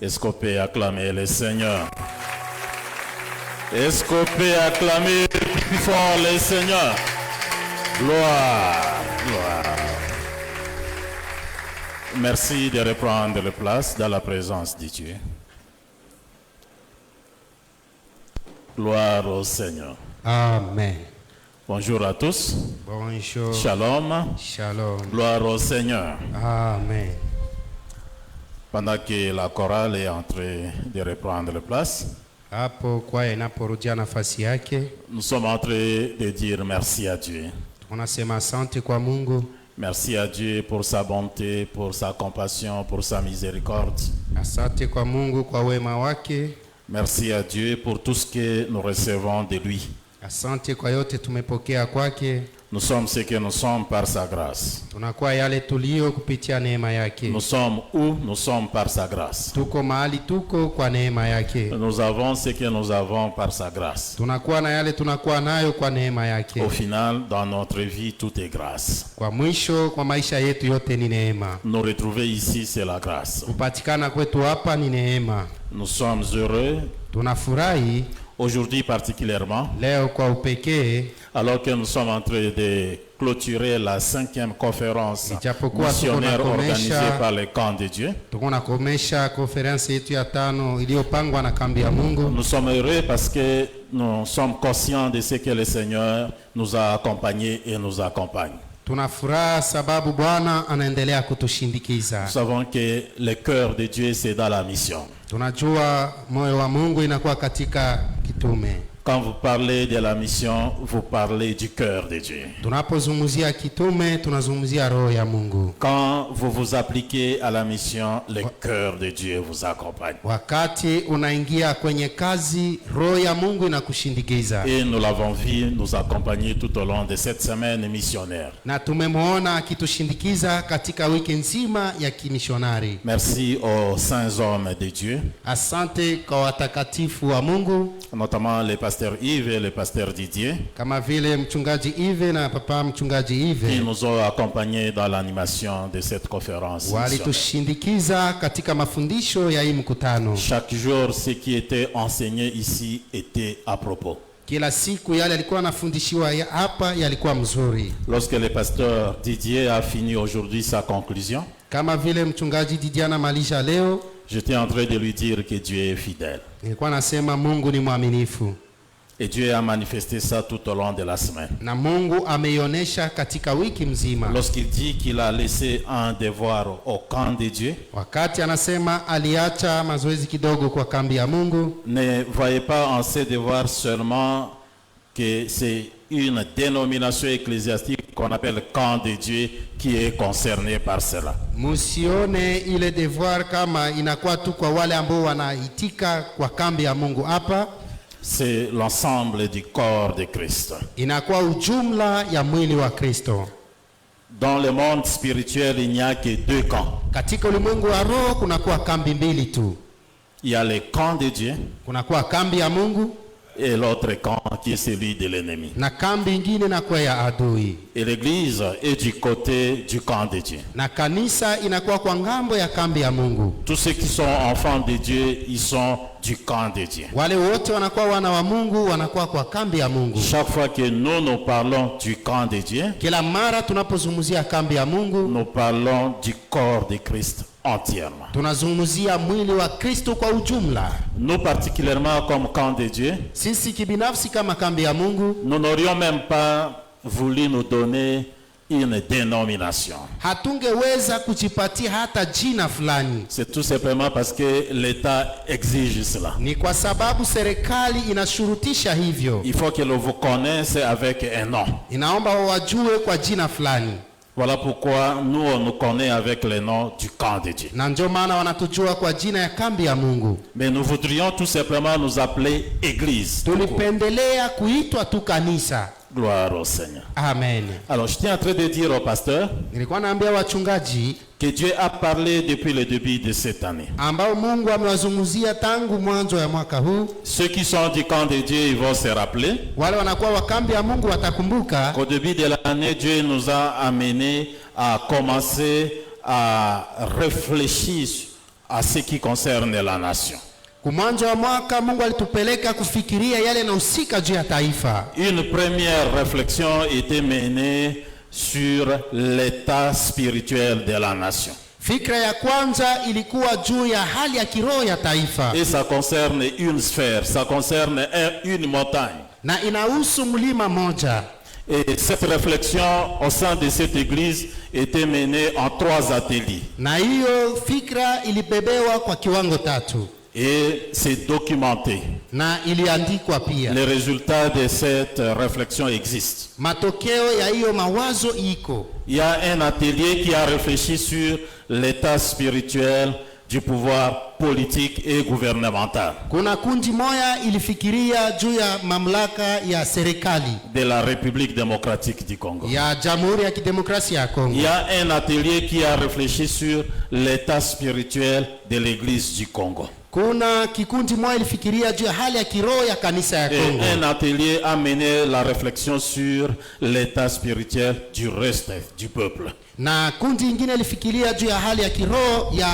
Est-ce qu'on peut acclamer le Seigneur? Est-ce qu'on peut acclamer plus fort le Seigneur? Gloire, gloire. Merci de reprendre la place dans la présence de Dieu. Gloire au Seigneur. Amen. Bonjour à tous. Bonjour. Shalom. Shalom. Gloire au Seigneur. Amen. Pendant que la chorale est en train de reprendre la place, Hapo kwaya inaporudia nafasi yake, nous sommes en train de dire merci à Dieu. tunasema asante kwa Mungu. Merci à Dieu pour sa bonté, pour sa compassion, pour sa miséricorde. Asante kwa Mungu kwa wema wake. Merci à Dieu pour tout ce que nous recevons de lui. Asante kwa yote tumepokea kwake. Nous sommes ce que nous sommes par sa grâce. Tunakuwa yale tulio kupitia neema yake. Nous sommes où nous sommes par sa grâce. Tuko mahali tuko kwa neema yake. Nous avons ce que nous avons par sa grâce. Tunakuwa na yale tunakuwa nayo kwa neema yake. Au final, dans notre vie, tout est grâce. Kwa mwisho kwa maisha yetu yote ni neema. Nous retrouver ici, c'est la grâce. Kupatikana kwetu hapa ni neema. Nous sommes heureux. Tunafurahi Aujourd'hui particulièrement, leo kwa upekee, alors que nous sommes en train de clôturer la 5e conférence Ijapokuwa missionnaire tuko nakomesha- organisée par le camp de Dieu. tuko nakomesha konferensi yetu ya 5 iliyopangwa na kambi ya Mungu. Nous sommes heureux parce que nous sommes conscients de ce que le Seigneur nous a accompagnés et nous accompagne. Tunafuraha sababu Bwana anaendelea Nous kutushindikiza. savons que le cœur de Dieu, c'est dans la mission. Tunajua moyo wa Mungu inakuwa katika kitume. Quand vous parlez de la mission, vous parlez du cœur de Dieu. Tunapozungumzia kitume, tunazungumzia roho ya Mungu. Quand vous vous appliquez à la mission, le cœur de Dieu vous accompagne. Wakati unaingia kwenye kazi, roho ya Mungu inakushindikiza. Et nous l'avons vu nous accompagner tout au long de cette semaine missionnaire. Na tumemwona akitushindikiza katika wiki nzima ya kimishonari. Merci aux saints hommes de Dieu, Asante kwa watakatifu wa Mungu, notamment le pasteur Yves et le pasteur Didier, kama vile mchungaji Ive na papa mchungaji qui Ive nous ont accompagnés dans l'animation de cette conférence missionnaire. walitushindikiza katika mafundisho ya hii mkutano. Chaque jour, ce qui était enseigné ici était à propos. Kila siku yale yalikuwa anafundishiwa hapa yalikuwa mzuri. Lorsque le pasteur Didier a fini aujourd'hui sa conclusion, Kama vile mchungaji Didiana malisha leo, j'étais en train de lui dire que Dieu est fidèle. nilikuwa nasema Mungu ni mwaminifu. Et Dieu a manifesté ça tout au long de la semaine. Na Mungu ameionyesha katika wiki mzima. Lorsqu'il dit qu'il a laissé un devoir au camp de Dieu, Wakati anasema aliacha mazoezi kidogo kwa kambi ya Mungu, ne voyez pas en ce devoir seulement que c'est une dénomination ecclésiastique qu'on appelle camp de Dieu qui est concernée par cela. musione ile devoir kama inakuwa tu kwa wale ambao wanaitika kwa kambi ya Mungu hapa. C'est l'ensemble du corps de Christ. Inakuwa ujumla ya mwili wa Kristo. Dans le monde spirituel, il n'y a que deux camps. Katika ulimwengu wa roho kunakuwa kambi mbili tu. Il y a le camp de Dieu Kunakuwa kambi ya Mungu et l'autre camp qui est celui de l'ennemi. na kambi ingine nakuwa ya adui. Et l'Église est du côté du camp de Dieu. Na kanisa inakuwa kwa ngambo ya kambi ya Mungu. Tous ceux qui sont enfants de Dieu, ils sont du camp de Dieu. Wale wote wanakuwa wana wa Mungu wanakuwa kwa kambi ya Mungu. Chaque fois que nous parlons du camp de Dieu, Kila mara tunapozungumzia kambi ya Mungu, nous parlons du corps de Christ entièrement. tunazungumzia mwili wa Kristo kwa ujumla. Nous particulièrement comme camp de Dieu, Sisi kibinafsi kama kambi ya Mungu, nous n'aurions même pas voulu nous donner une dénomination. hatungeweza kujipatia hata jina fulani. C'est tout simplement parce que l'État exige cela. Ni kwa sababu serikali inashurutisha hivyo. Il faut que l'on vous connaisse avec un nom. Inaomba wajue kwa jina fulani. Voilà pourquoi nous, on nous connaît avec le nom du camp de Dieu. Na ndio maana wanatujua kwa jina ya kambi ya Mungu. Mais nous voudrions tout simplement nous appeler Église. Tulipendelea kuitwa tu kanisa. Gloire au Seigneur. Amen. Alors, je tiens en train de dire au pasteur Nilikuwa naambia wachungaji que Dieu a parlé depuis le début de cette année. ambao Mungu amewazungumzia tangu mwanzo ya mwaka huu. Ceux qui sont du camp de Dieu, ils vont se rappeler Wale wanakuwa wa kambi ya Mungu watakumbuka qu'au début de l'année, Dieu nous a amenés à commencer à réfléchir à ce qui concerne la nation. Kumwanzo wa mwaka Mungu alitupeleka kufikiria yale yanahusika juu ya taifa. Une première réflexion était menée sur l'état spirituel de la nation. Fikra ya kwanza ilikuwa juu ya hali ya kiroho ya taifa. Et ça concerne une sphère, ça concerne une montagne. Na inahusu mlima moja. Et cette réflexion au sein de cette église était menée en 3 ateliers. Na hiyo fikra ilibebewa kwa kiwango 3. Et c'est documenté. Na iliandikwa pia. Les résultats de cette réflexion existent. Matokeo ya hiyo mawazo iko. Il y a un atelier qui a réfléchi sur l'état spirituel du pouvoir politique et gouvernemental. Kuna kundi moja ilifikiria juu ya mamlaka ya serikali de la République démocratique du Congo. Ya Jamhuri ya Kidemokrasia ya Kongo. Il y a un atelier qui a réfléchi sur l'état spirituel de l'Église du Congo. Kuna kikundi moja ilifikiria juu ya hali ya kiroho ya kanisa ya Kongo. Et un atelier a mené la réflexion sur l'état spirituel du reste du peuple. Na kundi ingine ilifikiria juu ya hali ya kiroho ya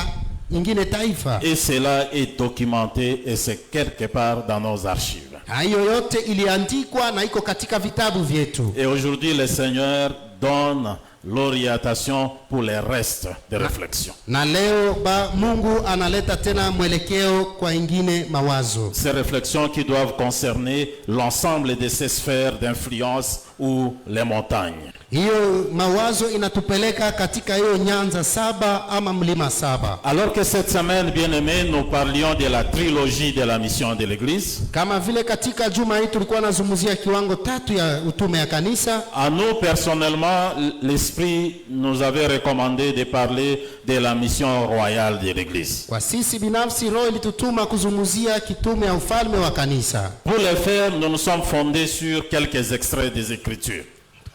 ingine taifa. Et cela est documenté et c'est quelque part dans nos archives. Hayo yote iliandikwa na iko katika vitabu vyetu. Et aujourd'hui le Seigneur donne l'orientation pour les restes de réflexion. Na leo Mungu analeta tena mwelekeo kwa ingine mawazo. Ces réflexions qui doivent concerner l'ensemble de ces sphères d'influence ou les montagnes. Hiyo mawazo inatupeleka katika hiyo nyanza 7 ama mlima 7. Alors que cette semaine, bien-aimés, nous parlions de la trilogie de la mission de l'Église. Kama vile katika juma hii tulikuwa nazungumzia kiwango 3 ya utume ya kanisa. À nous personnellement, l'Esprit nous avait recommandé de parler de la mission royale de l'Église. Kwa sisi binafsi roho ilitutuma kuzungumzia kitume ya ufalme wa kanisa. Pour le faire, nous nous sommes fondés sur quelques extraits des Écritures.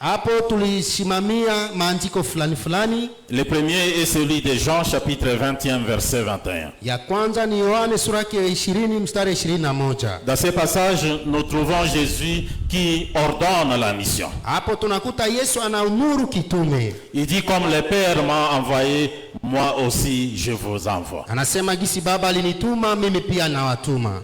Hapo tulisimamia maandiko fulani. Le premier est celui de Jean chapitre 21 verset 21. Ya kwanza ni Yohane sura ya 20 mstari 21. Dans ce passage, nous trouvons Jésus qui ordonne la mission. Hapo tunakuta Yesu anaamuru kitume. Il dit comme le Père m'a envoyé, moi aussi je vous envoie. Anasema gisi Baba alinituma mimi pia nawatuma.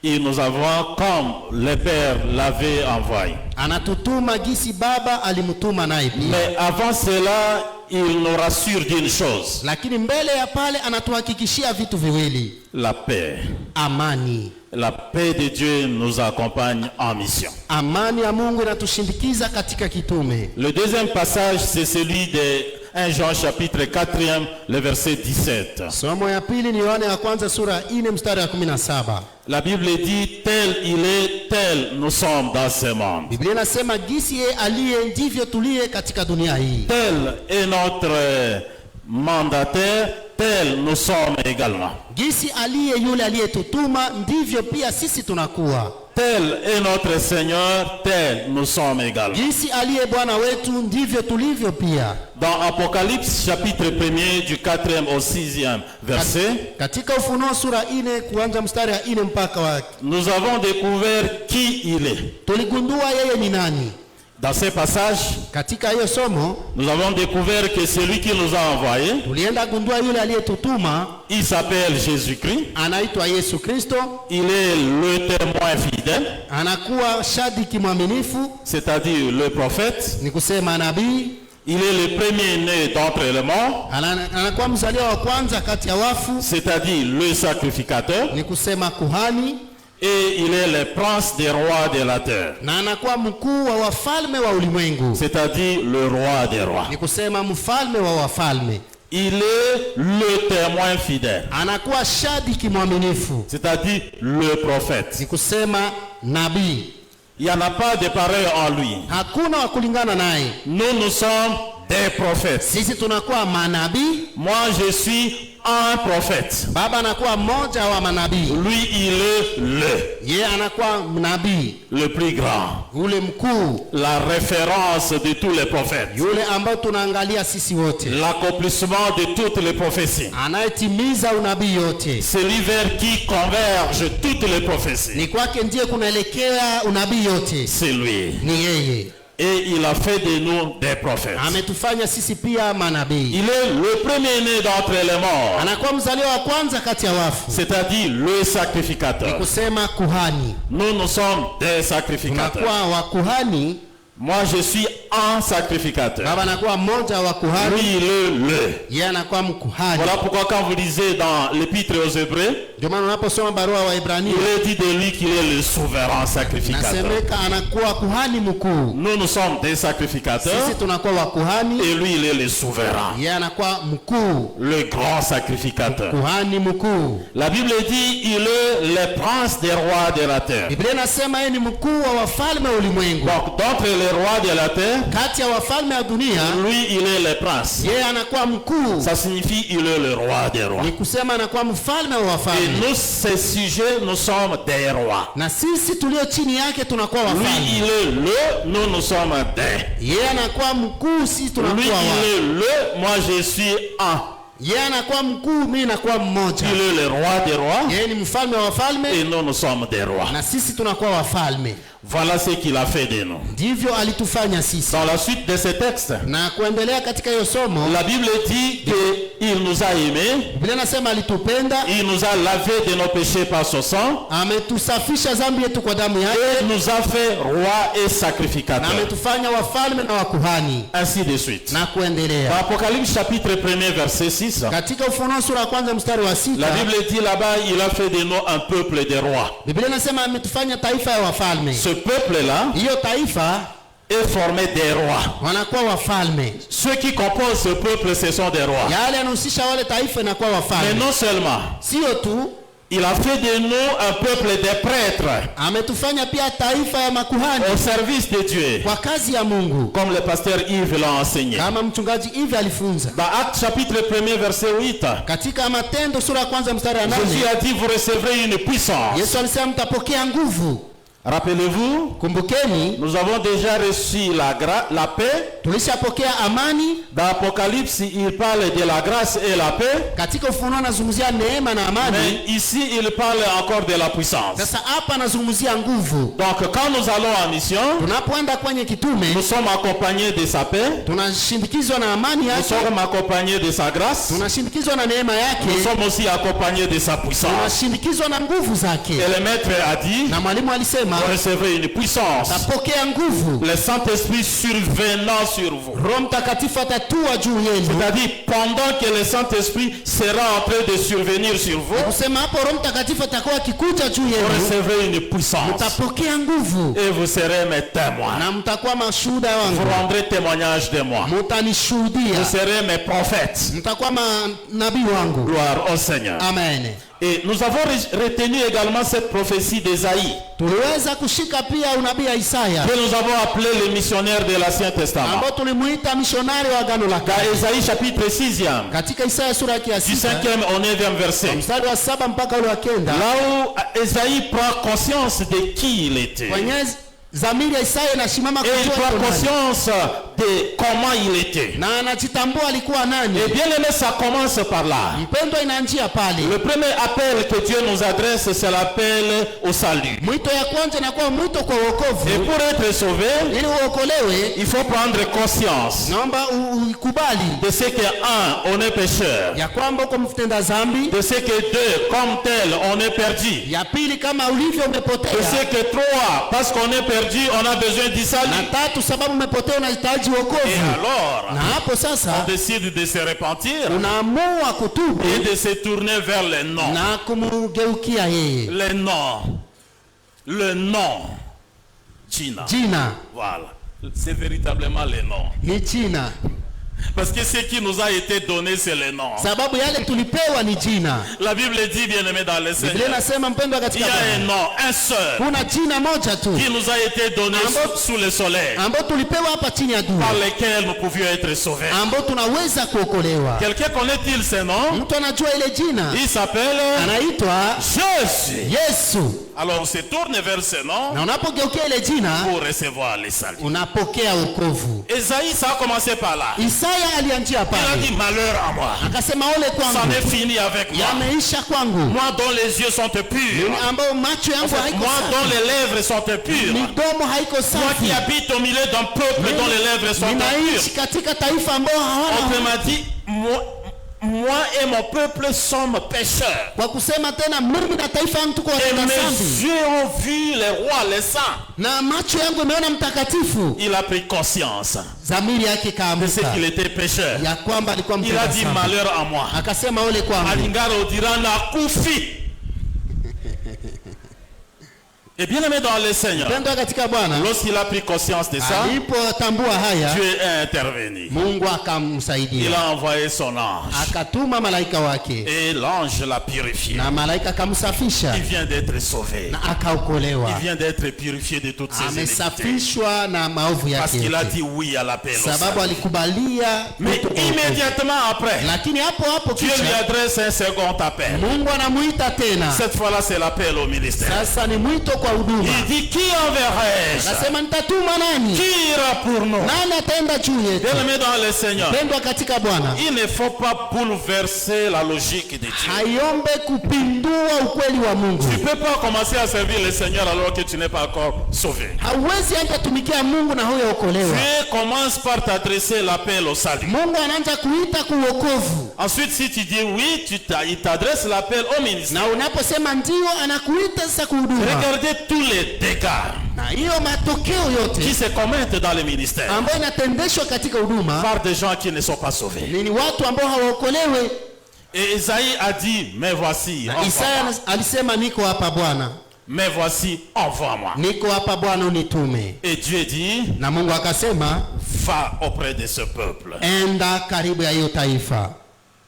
Et nous avons comme le Père l'avait envoyé. Anatutuma gisi Baba alimutuma naye pia. Mais avant cela, il nous rassure d'une chose. Lakini mbele ya pale anatuhakikishia vitu viwili. La paix. Amani. La paix de Dieu nous accompagne en mission. Amani ya Mungu inatushindikiza katika kitume. Le deuxième passage, c'est celui de 1 Jean chapitre 4e, le verset 17. Somo ya pili ni Yohane ya kwanza sura 4 mstari wa 17. La Bible dit, tel il est, tel nous sommes dans ce monde. Biblia inasema gisi yeye aliye ndivyo tulie katika dunia hii. Tel est notre mandataire, tel nous sommes également. Gisi aliye yule aliyetutuma ndivyo pia sisi tunakuwa. Tel est notre Seigneur, tel nous sommes également. Gisi aliye Bwana wetu ndivyo tulivyo pia. Dans Apocalypse chapitre 1er du 4e au 6e verset, katika Ufunuo sura 4 kuanza mstari wa 4 mpaka wa, nous avons découvert qui il est. Tuligundua yeye ni nani. Dans ce passage, katika hiyo somo, nous avons découvert que celui qui nous a envoyés, tulienda gundua yule aliyetutuma, il s'appelle Jésus-Christ. Anaitwa Yesu Kristo. Il est le témoin fidèle. Anakuwa shahidi mwaminifu, c'est-à-dire le prophète. Ni kusema nabii. Il est le premier-né d'entre les morts. Anakuwa mzaliwa wa kwanza kati ya wafu, c'est-à-dire le sacrificateur. Ni kusema kuhani. Et il est le prince des rois de la terre. Na anakuwa mkuu wa wafalme wa ulimwengu. C'est-à-dire le roi des rois. Ni kusema mfalme wa wafalme. Il est le témoin fidèle. Anakuwa shahidi mwaminifu. C'est-à-dire le prophète. Ni kusema nabii. Il n'y en a pas de pareil en lui. Hakuna wa kulingana naye. Nous sommes des prophètes. Sisi tunakuwa manabii. Moi je suis un prophète. Baba anakuwa mmoja wa manabii. Lui il est Yeye anakuwa nabii, le plus grand, ule mkuu, la référence de tous les prophètes, yule ambao tunaangalia sisi wote, l'accomplissement de toutes les prophéties, anayetimiza unabii yote. celui vers qui convergent toutes les prophéties. Ni kwake ndiye kunaelekea unabii yote. C'est lui. Ni yeye. Et il a fait de nous des prophètes. Ametufanya sisi pia manabii. Il est le premier-né d'entre les morts. Anakuwa mzaliwa wa kwanza kati ya wafu. C'est-à-dire le sacrificateur. Kusema kuhani. Nous sommes des sacrificateurs. Tunakuwa wa kuhani. Moi je suis un sacrificateur. Baba anakuwa mmoja wa kuhani. Lui il est le. Yeye anakuwa mkuhani. Voilà pourquoi quand vous lisez dans l'épître aux Hébreux, ndio maana unaposoma barua wa Ibrania, il est dit de lui qu'il est le souverain sacrificateur. Nasemeka anakuwa kuhani mkuu. Nous sommes des sacrificateurs. Sisi tunakuwa wa kuhani. Et lui il est le souverain. Yeye anakuwa mkuu. Le grand sacrificateur. Kuhani mkuu. La Bible dit il est le prince des rois de la terre. Biblia inasema yeye ni mkuu wa wafalme wa ulimwengu. Donc d'entre les rois de la terre, kati ya wafalme wa dunia, lui il est le prince. Yeye anakuwa mkuu. Ça signifie il est le roi des rois. Ni kusema anakuwa mfalme wa wafalme. Et nous ces sujets nous sommes des rois. Na sisi tulio chini yake tunakuwa wafalme. Lui il est le, nous sommes des. Yeye anakuwa mkuu, sisi tunakuwa lui il est le, moi je suis un. Yeye anakuwa mkuu, mimi nakuwa mmoja. Il est le roi des rois. Yeye ni mfalme wa wafalme. Et nous sommes des rois. Na sisi tunakuwa wafalme. Voilà ce qu'il a fait de nous. Ndivyo alitufanya sisi. Dans la suite de ce texte, na kuendelea katika hiyo somo, la Bible dit qu'il nous a aimés. Biblia inasema alitupenda. Il nous a lavé de nos péchés par son sang. Ametusafisha dhambi yetu kwa damu yake. Et nous a fait roi et sacrificateur. Na ametufanya wafalme na wakuhani. Ainsi de suite. Na kuendelea. Dans Apocalypse chapitre 1 verset 6. Katika Ufunuo sura ya kwanza mstari wa 6. La Bible dit là-bas il a fait de nous un peuple de rois. Biblia inasema ametufanya taifa ya wafalme. Ce peuple-là hiyo taifa est formé des rois. Wanakuwa wafalme. Ceux qui composent ce peuple ce sont des rois. Yale yanahusisha wale taifa inakuwa wafalme. Mais non seulement. Sio tu il a fait de nous un peuple de prêtres. Ametufanya pia taifa ya makuhani. Au service de Dieu. Kwa kazi ya Mungu. Comme le pasteur Yves l'a enseigné. Kama mchungaji Yves alifunza. Dans Actes chapitre 1 verset 8. Katika Matendo sura ya kwanza mstari wa 8. Jésus a dit vous recevrez une puissance. Yesu alisema mtapokea nguvu. Rappelez-vous, kumbukeni, nous avons déjà reçu la paix. Tulishapokea amani. Dans Apocalypse, il parle de la grâce et la paix. Katika Ufunuo anazungumzia neema na amani. Mais ici, il parle encore de la puissance. Sasa hapa anazungumzia nguvu. Donc, quand nous allons en mission, tunapoenda kwenye kitume, nous sommes accompagnés de sa paix. Tunashindikizwa na amani yake. Nous sommes accompagnés de sa grâce. Tunashindikizwa na neema yake. Nous sommes aussi accompagnés de sa puissance. Tunashindikizwa na nguvu zake. Et le maître a dit, na mwalimu alisema, vous recevrez une puissance. Tapokea nguvu. Le Saint-Esprit survenant sur vous. Roho Mtakatifu atatua juu yenu. C'est-à-dire pendant que le Saint-Esprit sera en train de survenir sur vous. Kusema hapo Roho Mtakatifu atakuwa akikuja juu yenu. Vous recevrez une puissance. Mtapokea nguvu. Et vous serez mes témoins. Na mtakuwa mashuhuda wangu. Vous rendrez témoignage de moi. Mtanishuhudia. Vous serez mes prophètes. Mtakuwa manabii wangu. Gloire au Seigneur. Amen. Et nous avons retenu également cette prophétie d'Ésaïe. Tuliweza kushika pia unabii wa Isaya. Que nous avons appelé les missionnaires de l'Ancien Testament. Ambao tulimuita missionari wa Agano la Kale. Dans Ésaïe chapitre 6e. Katika Isaya sura ya 6. Du 5e au 9e verset. Mstari wa 7 mpaka ule wa 9. Là où Ésaïe prend conscience de qui il était. Zamiri ya Isaya inasimama kujua. Et il prend conscience de comment il était. Na anajitambua alikuwa nani. Et bien aimé, ça commence par là. Mpendwa, inaanzia pale. Le premier appel que Dieu nous adresse, c'est l'appel au salut. Mwito ya kwanza inakuwa mwito kwa wokovu. Et pour être sauvé, ili uokolewe, il faut prendre conscience. Naomba ukubali de ce que un, on est pécheur. Ya kwamba uko mtenda dhambi. De ce que deux, comme tel, on est perdu. Ya pili, kama ulivyo umepotea. De ce que trois, parce qu'on est perdu, on a besoin du salut. Na tatu, sababu umepotea unahitaji wokovu. Et alors, na hapo sasa, on décide de se repentir. Unaamua kutubu. Et de se tourner vers le nom. Na kumgeukia yeye. Le nom. Le nom. Jina. Jina. Voilà. C'est véritablement le nom. Ni jina. Parce que ce qui nous a été donné, c'est le nom. Sababu yale tulipewa ni jina. La Bible dit, bien aimé dans le Seigneur, Biblia inasema mpendwa katika Bwana, il y a un nom, un seul. Kuna jina moja tu. Qui nous a été donné sous le soleil. Ambao tulipewa hapa chini ya jua. Par lequel nous pouvions être sauvés. Ambao tunaweza kuokolewa. Quelqu'un connaît-il ce nom? Mtu anajua ile jina? Il s'appelle anaitwa Jésus. Yesu. Alors on se tourne vers ce nom na unapogeukia ile jina pour recevoir les saluts. unapokea wokovu. Esaïe, ça a commencé par là. Isaya alianzia Il a pale, dit malheur à moi. akasema ole Ça kwangu, n'est fini avec moi. yameisha kwangu, Moi dont les yeux sont purs. mimi ambao macho yangu haiko Moi dont safi, les lèvres sont pures. midomo haiko Moi safi, qui habite au milieu d'un peuple dont les lèvres sont ninaishi impures. katika taifa ambao hawana. Autrement dit, moi et mon peuple sommes pécheurs. Kwa kusema tena, mimi na taifa yangu tuko Et watenda mes dhambi, yeux ont vu les rois, les saints. na macho yangu imeona mtakatifu. Il a pris conscience Dhamiri yake de ce kaamuka qu'il était pécheur. ya kwamba alikuwa Il a mtenda dit dhambi, malheur à moi. akasema ole kwangu. Alingaro dira na kufi. Et bien aimé dans le Seigneur, Pendwa katika Bwana, lorsqu'il a pris conscience de ça, alipotambua haya, Dieu est intervenu. Mungu Il akamsaidia, a envoyé son ange. akatuma malaika wake, Et l'ange l'a purifié. na malaika akamsafisha, Il vient d'être sauvé. na akaokolewa, Il vient d'être purifié de toutes ses iniquités. amesafishwa na maovu Parce yake qu'il a yote, dit oui à l'appel au sababu salut. alikubalia Mais wito wa wokovu. immédiatement après, Lakini hapo hapo Dieu lui kisha adresse un second appel. Mungu anamuita tena, Cette fois-là, c'est l'appel au ministère. sasa ni mwito kwa huduma. Il dit, qui enverrai-je? Akasema nitatuma nani? Qui ira pour nous? Nani ataenda juu yetu? Bien-aimé dans le Seigneur, Pendwa katika Bwana, il ne faut pas bouleverser la logique de Dieu. haiombe kupindua ukweli wa Mungu. Tu ne peux pas commencer à servir le Seigneur alors que tu n'es pas encore sauvé. Hauwezi enda tumikia Mungu na huyaokolewa. Dieu commence par t'adresser l'appel au salut. Mungu anaanza kuita kuwokovu, Ensuite, si tu dis oui, il t'adresse l'appel au ministère. na unaposema ndio, anakuita sasa kuhuduma. Regardez tous les dégâts Na hiyo matokeo qui yote se commettent dans le ministère ambayo inatendeshwa katika huduma par des gens qui ne sont pas sauvés. ni watu ambao hawaokolewe. Et Isaïe a dit, mais voici, Na envoie-moi. Isaya alisema, niko hapa Bwana, Mais voici, envoie-moi. niko hapa Bwana, unitume. Et Dieu dit, Na Mungu akasema, va auprès de ce peuple. enda karibu ya hiyo taifa.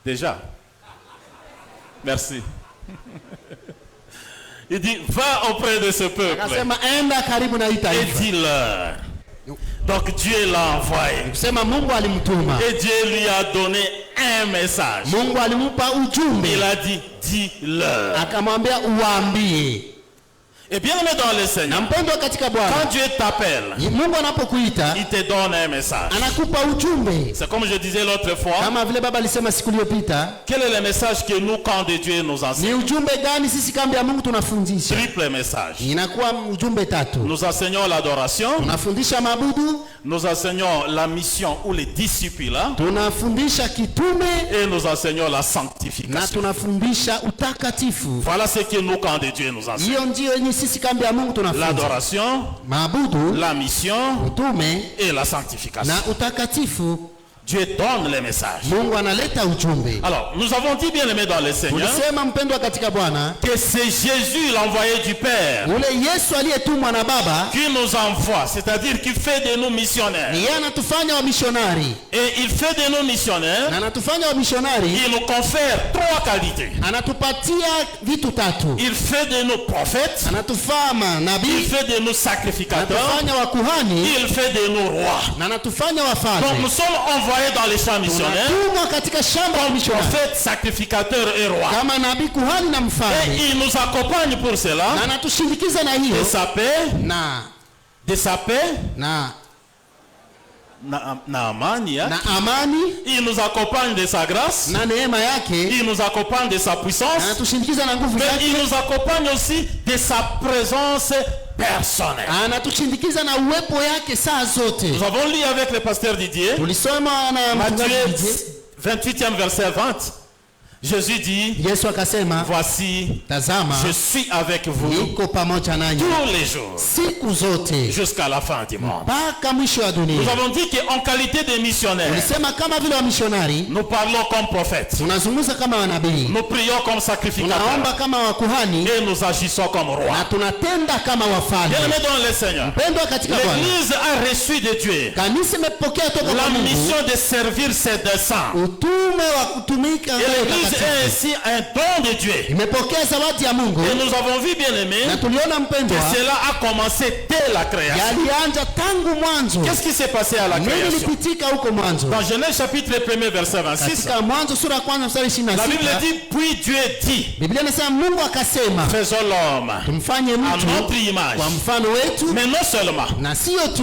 Déjà. Merci. Il dit, va auprès de ce peuple Akasema enda karibu na hii et taifa. dis-leur. Donc Dieu l'a envoyé. Kusema Mungu alimtuma, Et Dieu lui a donné un message. Mungu alimupa ujumbe, Il a dit, dis-leur. akamwambia uwaambie. Et bien aimé dans le Na Seigneur, mpendwa katika quand Bwana, Dieu t'appelle, Mungu anapokuita il te donne un message. anakupa ujumbe, C'est comme je disais l'autre fois, kama vile baba alisema siku iliyopita. quel est le message que nous, quand de Dieu nous enseigne? Ni ujumbe gani sisi kambi ya Mungu tunafundisha? Triple message. Inakuwa ujumbe tatu. Nous enseignons l'adoration, Tunafundisha mabudu, nous enseignons la mission ou les disciples, tunafundisha kitume, et nous enseignons la na sanctification. tunafundisha utakatifu. Voilà ce que nous, quand de Dieu nous enseigne. Hiyo ndio yenye sisi kambi ya Mungu tunafunza: L'adoration, mabudu, la mission utume et la sanctification. na utakatifu. Dieu donne les messages. Mungu analeta ujumbe. Alors, nous avons dit, bien aimé dans le Seigneur, Ulisema mpendwa katika Bwana, que c'est Jésus, l'envoyé du Père, ule Yesu aliyetumwa na Baba, qui nous envoie, c'est-à-dire qui fait de nous missionnaires. ni yeye anatufanya wamishonari, Et il fait de nous missionnaires, na anatufanya wamishonari, il nous confère trois qualités. anatupatia vitu tatu: Il fait de nous prophètes, anatufaa il manabii, fait de nous sacrificateurs, anatufanya wakuhani, il fait de nous rois. na anatufanya Donc nous wafalme. sommes envoyés dans les champs missionnaires Tunatumwa katika shamba la comme mishonari prophètes, sacrificateurs et rois. kama nabii, kuhani na Et mfalme, il nous accompagne pour na cela anatushindikiza na hiyo de sa paix, na na amani, hein. na amani Il nous accompagne de sa grâce, na neema yake, il nous accompagne de sa na puissance, anatushindikiza na nguvu mais zake, il nous accompagne aussi de sa présence personnelle. anatushindikiza na uwepo yake saa zote. Nous avons lu avec le pasteur Didier, Tulisoma na Matthieu mchungaji Didier. 28e verset 20. Jésus dit, Yesu akasema, voici, tazama je suis avec vous niko pamoja nanyi tous les jours siku zote jusqu'à la fin du monde. mpaka mwisho wa Nous dunia. avons dit qu'en qualité de missionnaires, Tulisema kama vile wamishonari nous parlons comme prophètes, tunazungumza kama wanabii, nous prions comme sacrificateurs tunaomba kama wakuhani, et nous agissons comme na rois. tunatenda kama wafalme. Bien-aimés dans le Seigneur, Pendwa katika Bwana, l'Église a reçu de Dieu kanisa imepokea toka la kwa Mungu mission de servir ses desseins. utume wa kutumika Et mbele l'Église ainsi un don de Dieu. imepokea zawadi ya Mungu, Et nous avons vu, bien aimé, na tuliona que mpendwa, cela a commencé dès la création. yalianza tangu mwanzo. Qu'est-ce qui s'est passé à la Nini création? lipitika huko mwanzo? Dans Genèse chapitre 1 verset 26, Katika Mwanzo sura ya kwanza mstari la Bible 26, dit, puis Dieu dit, Biblia inasema Mungu akasema, faisons l'homme tumfanye à mtu notre image. kwa mfano wetu, Mais non seulement, na sio tu,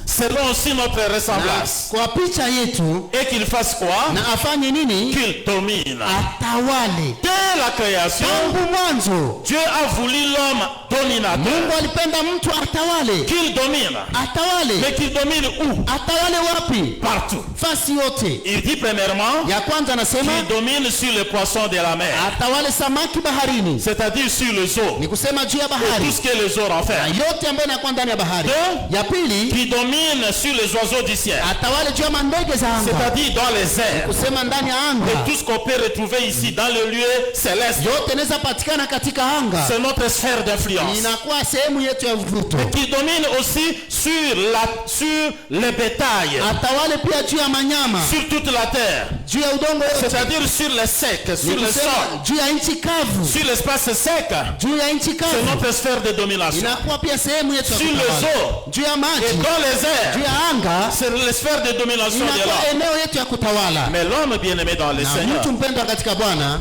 selon aussi notre na ressemblance. kwa picha yetu, Et qu'il fasse quoi? na afanye nini? Qu'il domine. Atawale. Dès la création, Tangu mwanzo Dieu a voulu l'homme dominateur. Mungu alipenda mtu atawale. Qu'il domine. Atawale. Mais qu'il domine où? Atawale wapi? Partout. Fasi yote. Il dit premièrement Ya kwanza anasema qu'il domine sur les poissons de la mer. atawale samaki baharini, C'est-à-dire sur les eaux. ni kusema juu ya Et tout bahari ce que les eaux na renferment. yote ambayo inakuwa ndani ya bahari. Deux, Ya pili qui domine sur les oiseaux du ciel. atawale juu ya mandege za anga, C'est-à-dire dans les airs. kusema ndani ya Et anga. tout ce qu'on peut retrouver ici dans le lieu céleste. Yote inaweza patikana katika anga, C'est notre sphère d'influence. inakuwa sehemu yetu ya mvuto. Qui domine aussi sur les bétails. Atawale pia juu ya manyama, Sur toute la terre. juu ya udongo yote, C'est-à-dire sur les secs, ni sur le sol, kusema juu ya nchi kavu, sur l'espace sec. juu ya nchi C'est kavu, notre sphère de domination. inakuwa pia sehemu yetu ya Sur les kutawala. eaux Juu ya et maji, dans les juu airs, ya anga, c'est les sphères de domination de inakuwa l'homme. eneo yetu ya kutawala. Mais l'homme bien-aimé dans le Na Seigneur mtu mpendwa katika Bwana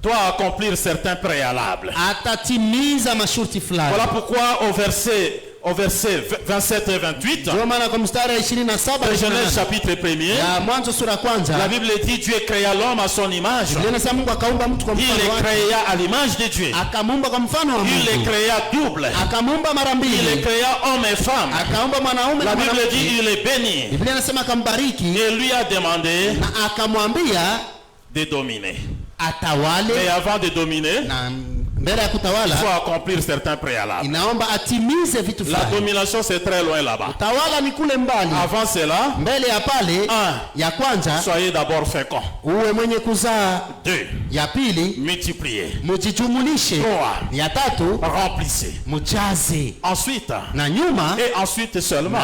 doit accomplir certains préalables. atatimiza masharti fulani. Voilà pourquoi au verset 27 et 28 Ndio maana kwa mstari wa 27 de na Genèse 28 chapitre 1er, ya Mwanzo sura ya la kwanza, Bible dit Dieu créa l'homme à son image. Biblia inasema Mungu akaumba mtu kwa Il mfano le wake, créa à l'image de Dieu. akamuumba kwa mfano wa Il le Mungu, créa double. akamuumba mara Il le mbili, créa homme et femme. akaumba mwanaume La na Bible dit mwanamke. il est béni. Biblia inasema akambariki Et lui a demandé na akamwambia de dominer. Mais atawale, avant de dominer, na mbele ya il faut kutawala accomplir certains préalables. inaomba atimize vitu La fulani. domination c'est très loin là-bas. Tawala ni kule mbali. Avant cela, Mbele ya pale, ya kwanza soyez d'abord féconds. uwe mwenye kuzaa, 2. ya pili Multipliez. mujijumulishe, 3. ya tatu Remplissez. mujaze, Ensuite, na nyuma et ensuite seulement,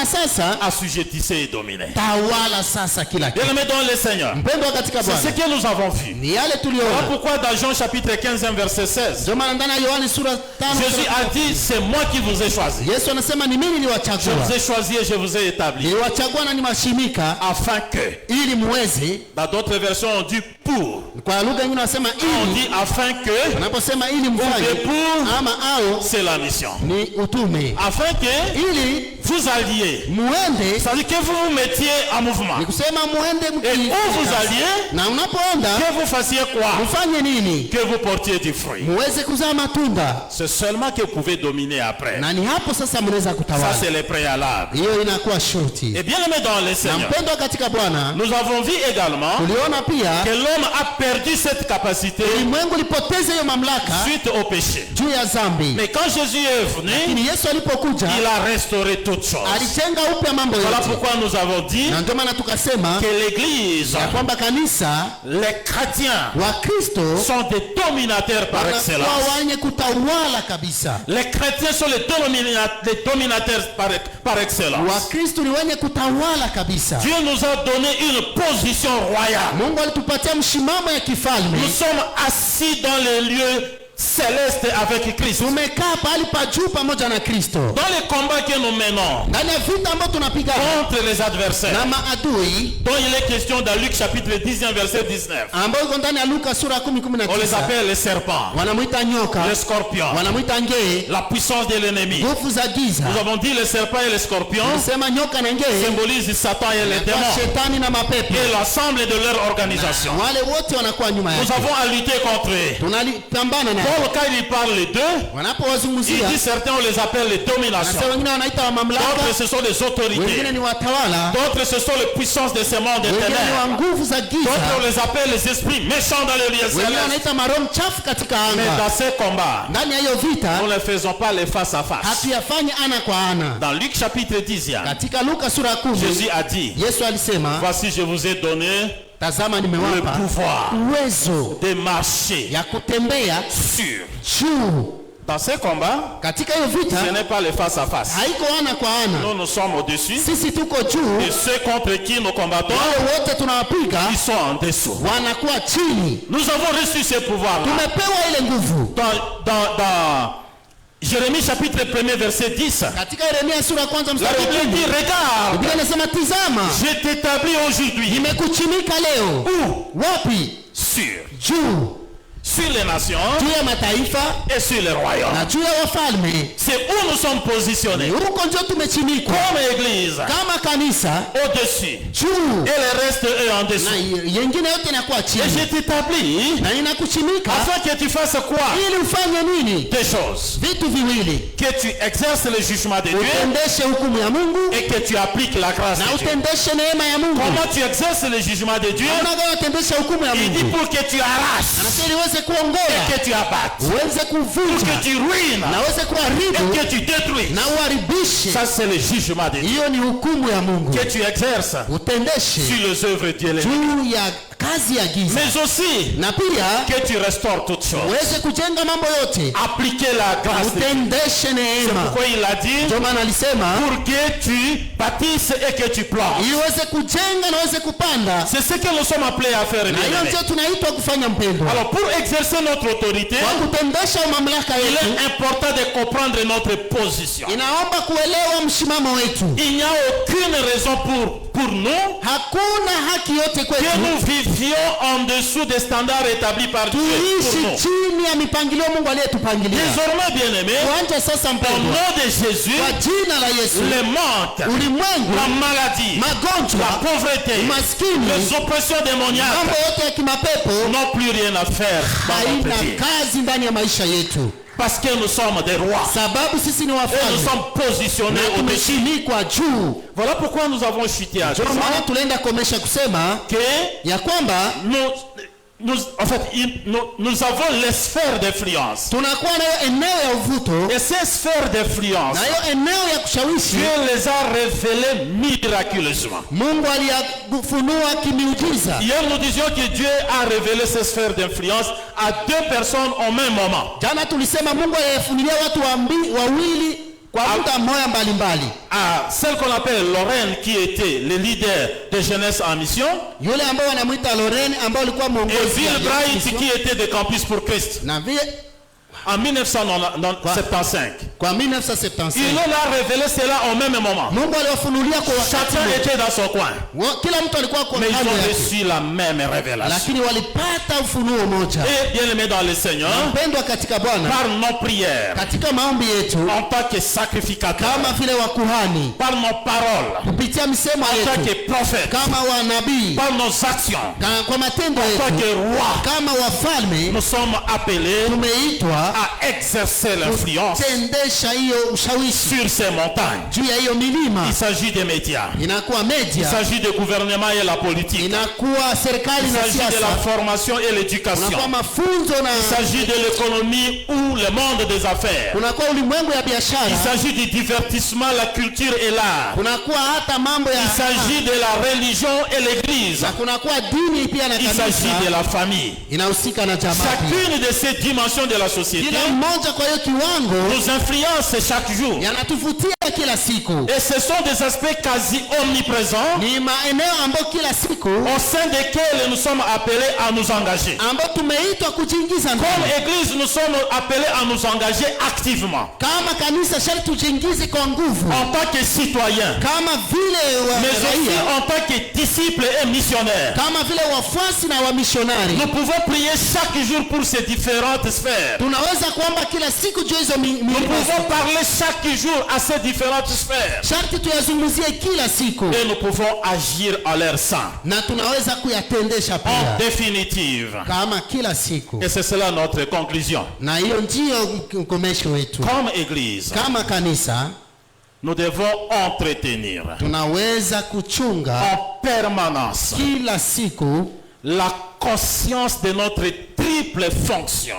sasa assujettissez et dominez. tawala sasa kila kitu. Bien-aimés dans le Seigneur, Mpendwa katika c'est ce Bwana, que nous avons vu. ni yale Voilà tuliona. pourquoi dans Jean chapitre 15 verset 16, Ndio maana ndani ya Yohana sura 5 Jésus a dit, c'est moi qui vous ai choisi. Yesu anasema ni mimi Je niliwachagua, vous ai choisi et je vous ai établi. niliwachagua na nimashimika Afin que, ili muweze. dans d'autres versions on dit pour. Kwa lugha nyingine wanasema On ili, dit afin que, wanaposema ili mfanye ou pour, ama au c'est la mission. ni utume, Afin que ili vous alliez, muende, c'est-à-dire que vous vous mettiez en mouvement. ni kusema muende Et où vous alliez, na unapoenda que vous fassiez quoi? mfanye nini? Que vous portiez du fruit. Muweze kuzaa matunda, C'est seulement que vous pouvez dominer après. na ni hapo sasa mnaweza Ça kutawala. c'est les préalables. Hiyo inakuwa shurti. Et bien aimé dans le Na Seigneur, mpendwa katika Bwana, nous avons vu également tuliona pia que l'homme a perdu cette capacité ulimwengu ulipoteza hiyo mamlaka suite au péché. juu ya dhambi, Mais quand Jésus est venu, lakini Yesu alipokuja il a restauré toutes choses. alijenga upya mambo Voilà yote, pourquoi nous avons dit na ndio maana tukasema que l'Église, ya kwamba kanisa les chrétiens, wa Kristo sont des dominateurs par wanakuwa excellence. wenye kutawala kabisa. Les chrétiens sont les dominateurs par excellence. Wakristo ni wenye kutawala kabisa. Dieu nous a donné une position royale. Mungu alitupatia mshimamo ya kifalme. Nous sommes assis dans les lieux célestes avec Christ. Tumekaa pahali pa juu pamoja na Kristo. Dans les combats que nous menons Ndani ya vita ambayo tunapigana contre les adversaires, na maadui dont il est question dans Luc chapitre 10 verset 19, ambayo iko ndani ya Luka sura 10:19. on les appelle les serpents, Wanamuita nyoka, les scorpions, wanamuita ngee, la puissance de l'ennemi. nguvu za giza. Nous avons dit les serpents et les scorpions Sema nyoka na ngee symbolisent Satan et les kwa démons shetani na mapepo. et l'ensemble de leur organisation. Wale wote wanakuwa nyuma Nous yake. avons à lutter contre eux. Tunalipambana na Paul, quand il parle les deux, il wanapowazunguzia, dit certains on les appelle les dominations, sasa wengine wanaita wa mamlaka, d'autres ce sont les autorités, wengine ni watawala, d'autres ce sont les puissances de ces mondes wengine ni wa éternels, nguvu za d'autres on giza, les appelle les esprits méchants dans les lieux wengine célestes. wanaita maroho mchafu katika Mais anga. dans ces combats, Ndani ya hiyo vita nous ne faisons pas les face à face. hatuyafanye ana kwa ana. Dans Luc chapitre 10, Katika Luka sura ya 10 Jésus a dit, Yesu alisema, voici je vous ai donné tazama le nimewapa pouvoir uwezo de marcher ya kutembea sur juu Dans ces combats, Katika hiyo vita ce n'est pas le face à face. haiko ana kwa ana. Nous sommes au-dessus. Sisi tuko juu, Et ceux contre qui nous combattons, wale wote tunawapiga ils sont en dessous. wanakuwa chini. Nous avons reçu ce pouvoir-là. Tumepewa ile nguvu. Dans Jérémie chapitre 1er verset 10. Katika Yeremia sura ya kwanza La mstari wa Bible dit, 10, regarde, Biblia inasema tizama, je t'établis aujourd'hui. nimekuchimika leo. Wapi? Juu. Sur les nations Juu ya mataifa et sur les royaumes. na juu ya wafalme. C'est où nous sommes positionnés. Huko ndio tumechimikwa Comme église, kama kanisa, au-dessus. juu Et le reste, eux, en na dessous. yengine yote inakuwa Et je chini. t'établis Na inakuchimika afin que tu fasses quoi? ili ufanye nini? Deux choses. Vitu viwili: Que tu exerces le jugement de Dieu utendeshe hukumu ya Mungu et que tu appliques la grâce na de Dieu. utendeshe neema ya Mungu. Comment tu exerces le jugement de Dieu? Unaga utendeshe hukumu ya Il dit Mungu, pour que tu arraches anasema uweze et kuongoa, que tu abattes. uweze Pour kuvunja que tu ruines na uweze et kuharibu que tu détruises. na uharibishe. Ça, c'est le jugement de Dieu. Hiyo ni hukumu ya Mungu. Que tu exerces Utendeshe sur les œuvres de Dieu. juu ya kazi ya giza, Mais aussi na pia que tu restaures toutes choses. uweze kujenga mambo yote, Appliquer la grâce de Dieu. utendeshe C'est neema. pourquoi il a dit Ndio maana alisema pour que tu bâtisses et que tu plantes. ili uweze kujenga na uweze kupanda, C'est ce que nous sommes appelés à faire. na hiyo bien-aimés. ndio tunaitwa kufanya mpendo. Alors pour exercer notre autorité, Kwa kutendesha mamlaka il yetu, est important de comprendre notre position. inaomba kuelewa msimamo wetu. Il n'y a aucune raison pour nous Hakuna haki yote que kwetu nous vivions en dessous des standards établis par Dieu pour tuishi nous. chini ya mipangilio Mungu aliyetupangilia. Désormais, bien-aimés, Tuanje sasa au mpendwa, nom de Jésus, kwa jina la Yesu, le manque, ulimwengu, la maladie, la magonjwa, pauvreté, umaskini, les oppressions démoniaques mambo yote ya kimapepo n'ont plus rien à faire dans haina notre vie. kazi ndani ya maisha yetu, Parce que nous sommes des rois sababu sisi ni et nous wafalme sommes positionnés na au-dessus. tumeshimikwa juu. Voilà pourquoi nous avons chuté à Ndio maana tunaenda komesha kusema que ya kwamba nous avons les sphères d'influence. tunakuwa nayo eneo ya uvuto, Et ces sphères d'influence, na hiyo eneo ya kushawishi Dieu les a révélées miraculeusement. Mungu aliyafunua kimiujiza. Hier, nous disions que Dieu a révélé ces sphères d'influence à deux personnes au même moment. Jana tulisema Mungu aliyafunulia watu wawili kwa muda mmoja mbalimbali. À celle qu'on appelle Lorraine, qui était le leader de Jeunesse en Mission, Yule ambao wanamuita Lorraine ambao alikuwa et mwongozi Bill wa Bright, mission, qui était de Campus pour Christ. na vile En 1975. kwa Il 1975 nous a révélé cela au même moment. Mungu aliwafunulia kwa wakati Chacun mmoja. était dans son coin. Kila mtu alikuwa kwa Mais ils kando ont yake, reçu la même révélation. lakini walipata ufunuo moja. Et bien aimé dans le Seigneur, Mpendwa katika Bwana, par nos prières, katika maombi yetu en tant que sacrificateurs, kama vile wakuhani, par nos paroles, kupitia misemo en tant yetu que prophètes, kama wanabii, par nos actions, kwa matendo en tant yetu que rois, kama wafalme, nous sommes appelés tumeitwa à exercer l'influence kutendesha hiyo ushawishi sur ces montagnes. juu ya hiyo milima. Il s'agit des médias, Inakuwa il media, s'agit du gouvernement et la politique, inakuwa serikali il na s'agit de la siasa, formation et l'éducation, unakuwa mafunzo il na s'agit de l'économie ou le monde des affaires, kunakuwa ulimwengu ya il biashara, s'agit du divertissement, la culture et l'art, kunakuwa hata mambo ya il s'agit de la religion et l'église, na kunakuwa dini pia na il s'agit de kanisa, la famille. inahusika na jamaa pia. Chacune de ces dimensions de la société Kila mmoja kwa hiyo kiwango nous influence chaque jour. yanatuvutia kila siku, Et ce sont des aspects quasi omniprésents ni maeneo ambayo kila siku au sein desquels nous sommes appelés à nous engager. ambayo tumeitwa kujiingiza Comme ndani. Église, nous sommes appelés à nous engager activement Kama kanisa sharti tujiingize kwa nguvu, en tant que citoyens, kama vile mais aussi raia, en tant que disciples et missionnaires. kama vile wafuasi na wamishonari. Nous pouvons prier chaque jour pour ces différentes sphères. Tunaweza kuomba kila siku juu hizo Nous milima. pouvons parler chaque jour à ces différentes sphères. Sharti tuyazungumzie kila siku Et nous pouvons agir en leur sein. na tunaweza kuyatendesha En pia définitive. kama kila siku, Et c'est cela notre conclusion. na hiyo ndiyo mkomesho wetu. Comme Église, Kama kanisa nous devons entretenir tunaweza kuchunga en permanence kila siku la conscience de notre triple fonction.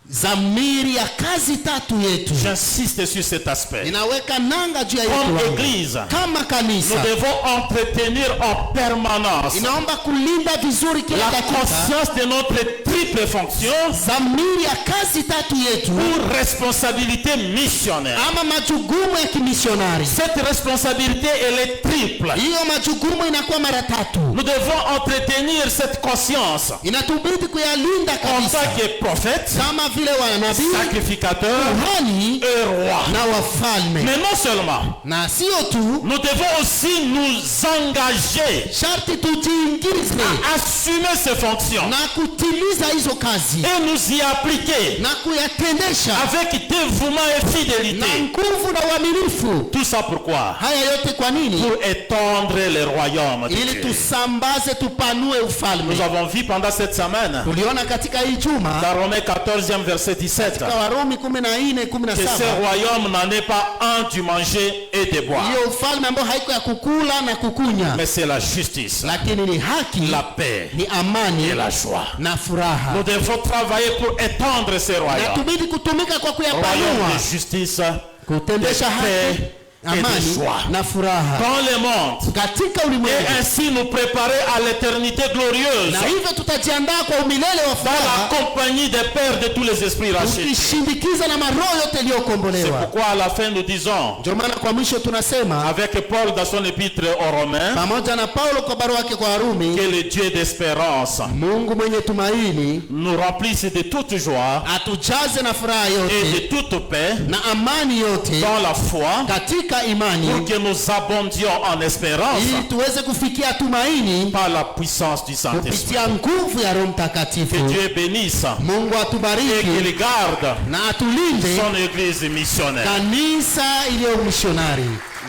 Zamiri ya kazi tatu yetu. J'insiste sur cet aspect. Inaweka nanga juu ya Comme yetu. église, Kama kanisa. nous devons entretenir en permanence Inaomba kulinda vizuri kila la dakika. conscience de notre triple fonction Zamiri ya kazi tatu yetu. ou responsabilité missionnaire. Ama majukumu ya kimisionari. Cette responsabilité, elle est triple. Hiyo majukumu inakuwa mara tatu. Nous devons entretenir cette conscience Inatubidi kuyalinda en kabisa. tant que prophète, Kama vile wanabii, sacrificateur kuhani et roi. na wafalme. Mais non seulement, Na sio tu, nous devons aussi nous engager sharti tujiingize à assumer ces fonctions na kutimiza hizo kazi et nous y appliquer na kuyatendesha avec dévouement et na fidélité. nguvu na uaminifu. Tout ça pourquoi? Haya yote kwa nini? Pour étendre le royaume de Ili Dieu. tusambaze, tupanue ufalme. Nous avons vu pendant cette semaine, Tuliona katika hii juma dans Romains 14e verset 17, katika Warumi que ce 14:17 royaume n'en est pas un du manger et de boire, hiyo ufalme ambao haiko ya kukula na kukunya, mais c'est la justice, lakini ni haki, la paix ni amani et la joie. na furaha. Nous devons travailler pour étendre ce Na royaume. tubidi kutumika kwa Royaume kuyapanua, de justice, kutendesha de haki, paix et amani de joie na furaha dans le monde, katika et ulimwengu, ainsi nous préparer à l'éternité glorieuse na hivyo tutajiandaa kwa umilele wa dans la furaha, compagnie des pères de tous les esprits rachetés. tukishindikiza na maroho yote C'est iliyokombolewa. pourquoi à la fin nous disons, Ndio maana kwa mwisho tunasema avec Paul dans son épître aux Romains, pamoja na Paulo kwa barua yake kwa Warumi, que le Dieu d'espérance Mungu mwenye tumaini nous remplisse de toute joie atujaze na furaha et yote de toute paix na amani yote dans la foi, katika pour imani, que nous abondions en espérance ili tuweze kufikia tumaini par la puissance du Saint-Esprit. kupitia nguvu ya Roho Que Mtakatifu. Dieu bénisse Mungu et atubariki qu'il garde na atulinde son église missionnaire. kanisa iliyo mishonari.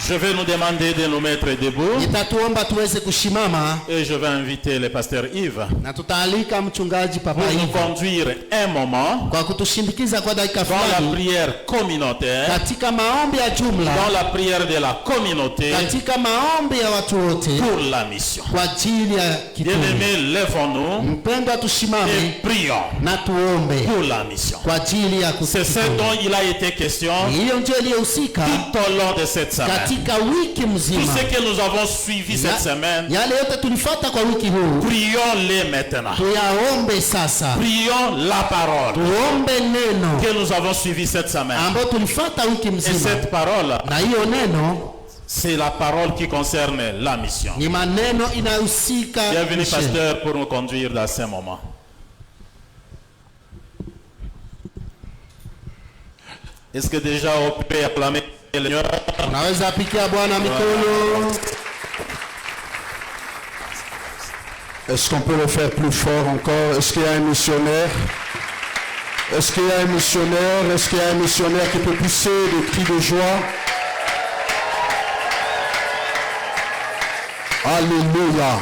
Je vais nous demander de nous mettre debout Nitatuomba tuweze kushimama et je vais inviter le pasteur Yves na tutaalika mchungaji Papa pour nous Iva conduire un moment kwa kutushindikiza kwa dakika dans la fulani prière communautaire, katika maombi ya dans jumla, la prière de la communauté katika maombi ya watu wote pour la mission. kwa ajili ya kitume. Bien-aimés, lèvons-nous Mpendwa, tusimame et prions na tuombe pour la mission. kwa ajili ya C'est ce kitume. dont il a été question Hiyo ndio iliyohusika tout au long de cette semaine. katika wiki Tout mzima. ce que nous avons suivi cette semaine, Yale yote tulifuata kwa wiki huu, prions-les maintenant. tuyaombe sasa. Prions la parole Tuombe neno que nous avons suivi cette semaine. ambayo tulifuata wiki Et mzima, cette parole, na hiyo neno c'est la parole qui concerne la mission. ni maneno inayohusika. Bienvenue, mission. pasteur, pour nous conduire dans ce moment. Est-ce que déjà on peut acclamer le Seigneur? Unaweza pikia Bwana mikono. Est-ce qu'on peut le faire plus fort encore? Est-ce qu'il y a un missionnaire? Est-ce qu'il y a un missionnaire? Est-ce qu'il y a un missionnaire qui peut pousser des cris de joie? Alléluia.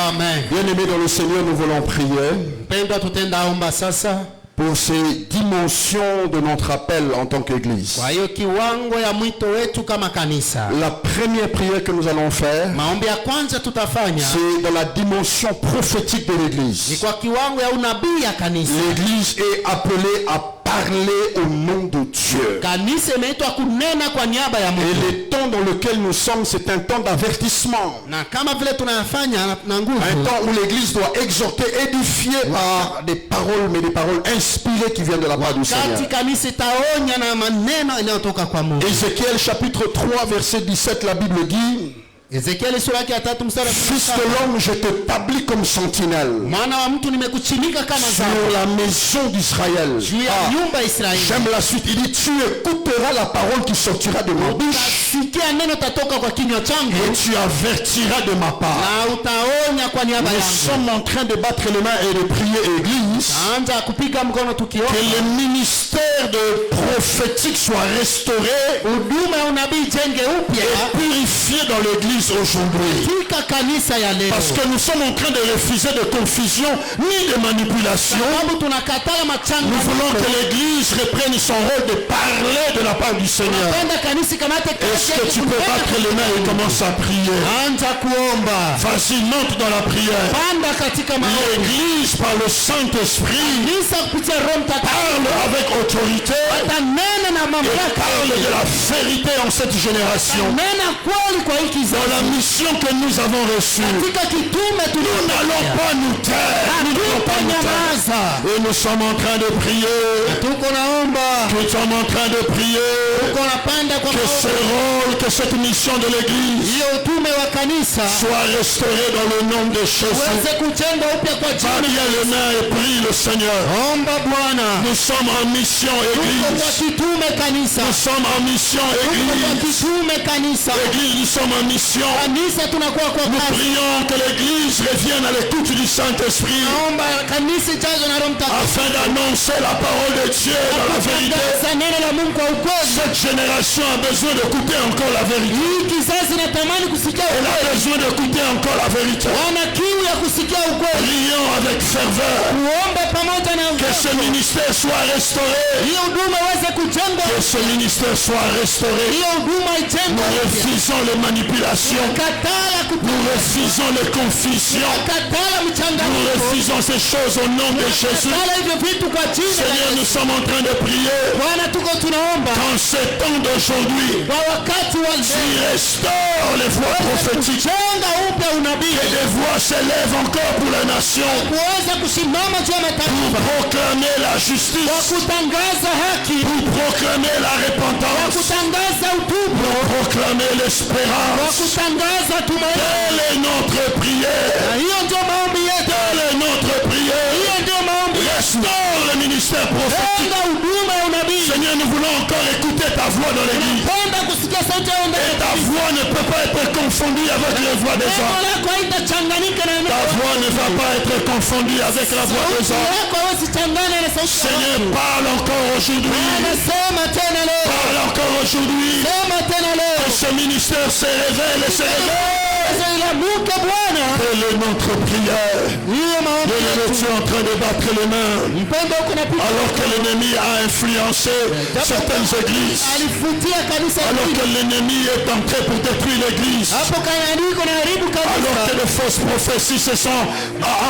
Amen. Bien-aimés dans le Seigneur, nous voulons prier Mpendwa, tutendaomba sasa pour ces dimensions de notre appel en tant qu'Église. kwa hiyo kiwango ya mwito wetu kama kanisa. La première prière que nous allons faire, Maombi ya kwanza tutafanya c'est dans la dimension prophétique de ni l'Église. kwa kiwango ya unabii ya kanisa. L'Église est appelée à parler au nom de Dieu. Kanisa imeitwa kunena kwa niaba ya Et Mungu, le temps dans lequel nous sommes, c'est un temps d'avertissement. na kama vile tunayafanya na Un nguvu, temps où l'Église doit exhorter, édifier par des paroles, mais des paroles inspirées qui viennent de la part du Seigneur. kati kanisa itaonya na maneno inayotoka kwa Mungu. Ézéchiel chapitre 3 verset 17, la Bible dit: Ezekieli sura yake ya 3 mstari wa Fils de 17, l'homme, je t'établis comme sentinelle mwana wa mtu nimekuchinika kama sur zao la maison d'Israël. juu ya nyumba ya Israeli. J'aime la suite. Il dit: tu écouteras la parole qui sortira de ma bouche Utasikia neno tatoka kwa kinywa changu et tu avertiras de ma part. na utaonya kwa niaba Nous yangu. sommes en train de battre les mains et de prier, Église, Anza kupiga mkono tukiomba que le ministère de prophétique soit restauré huduma ya unabii jenge upya et purifié dans l'Église aujourd'hui. katika kanisa ya leo, Parce que nous sommes en train de refuser de confusion ni de manipulation. sababu tunakatala Nous voulons que machanga. l'Église l'église reprenne son rôle de parler de la part du Seigneur. Unapenda kanisa kamate kazi Est-ce que yake tu peux kunena battre les mains et commencer à prier? Anza kuomba. Vas-y, monte dans la prière. Panda katika maombi. L'église par le Saint-Esprit Kanisa kupitia Roho Mtakatifu parle avec autorité atanena na et mamlaka. parle de la vérité en cette génération. Nena kweli kwa hii Dans kizazi. la mission que nous avons reçue, Katika kitume nous n'allons pas nous taire. Nous n'allons pas nous taire. nyamaza. Et nous sommes en train de prier. Tuko naomba. Nous sommes en train de prier Tuko napanda kwa que ce rôle, que cette mission de l'église hiyo utume wa kanisa soit restaurée dans le nom de Jésus. uweze kujengwa upya kwa Pas jina. bien les mains et prie le Seigneur. Omba Bwana. Nous sommes en mission Tuko kwa église. kitume kanisa. Nous sommes en mission Tuko kwa église. kitume kanisa. Église, nous sommes en mission. Kanisa tunakuwa kwa Nous kazi. prions que l'église revienne à l'écoute du Saint-Esprit Naomba kanisa ijazo na Roho Mtakatifu. afin d'annoncer la parole de Dieu dans la vérité. Kutangaza neno la Mungu kwa ukweli. Cette génération a besoin d'écouter encore la vérité. Hii kizazi natamani kusikia Elle a ukweli. besoin d'écouter encore la vérité. Wana kiu ya kusikia ukweli. Prions avec ferveur Kuomba pamoja na que ce ministère soit restauré. hiyo huduma iweze kujengwa. Que ce ministère soit restauré. Hiyo huduma ijengwe. Nous refusons les manipulations. Katala Nous refusons les confusions. katala Nous mchanganyiko. refusons ces choses au nom de Jésus. Katala hivyo vitu kwa jina la Seigneur, nous Yesu. sommes en train de prier. Bwana tuko tunaomba Dans ce temps d'aujourd'hui, kwa wakati wa tu leo. restaures les voix prophétiques. Jenga upya unabii. Que des voix s'élèvent encore pour les nations. Kuweza kusimama juu ya Pour mataifa. proclamer la Kwa justice. kutangaza haki. Pour proclamer la Kwa repentance. kutangaza utubu. Pour proclamer Kwa l'espérance. kutangaza tumaini. Telle est notre prière. Na hiyo ndio maombi yetu. Telle est notre prière. Hiyo ndio maombi yetu. Restaure le ministère prophétique. Jenga huduma ya unabii. Seigneur, nous voulons encore écouter ta voix dans l'église. Penda kusikia sauti yao ndani Et ya ta kanisa. voix ne peut pas être confondue avec les voix des Neno hommes. lako haitachanganyika na Ta neno. voix ne va pas être confondue avec la voix des Sauti hommes. yako hawezi changanya na sauti ya Seigneur, watu. parle encore aujourd'hui. Anasema tena leo. Parle encore aujourd'hui. Sema tena leo. Que ce ministère se révèle et se révèle. Sasa ilamuke Bwana. Telle est notre prière. Hiyo maombi Bien aimé, yetu. tu es en train de battre les mains. Mpendo huko napita. Alors que l'ennemi a influencé certaines églises. Alifutia kanisa Alors hili. que l'ennemi est entré pour détruire l'église. Hapo kanandiko na haribu Alors que kanisa. de fausses prophéties se sont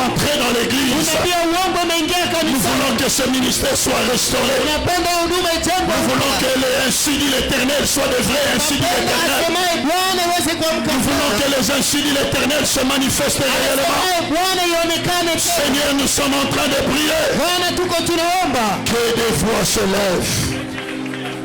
entrées dans l'église. Unabii wa uongo umeingia Nous kanisa. voulons que ce ministère soit restauré. Unapenda huduma ijengwe. Nous voulons que ainsi dit l'Éternel soit de vrai ainsi dit Unapenda l'Éternel. asemaye Bwana iweze kuamka. Nous voulons que les ainsi dit l'Éternel se manifestent réellement. Asemaye Bwana ionekane tena. Seigneur, nous sommes en train de prier. Bwana tuko tunaomba. Que des voix se lèvent.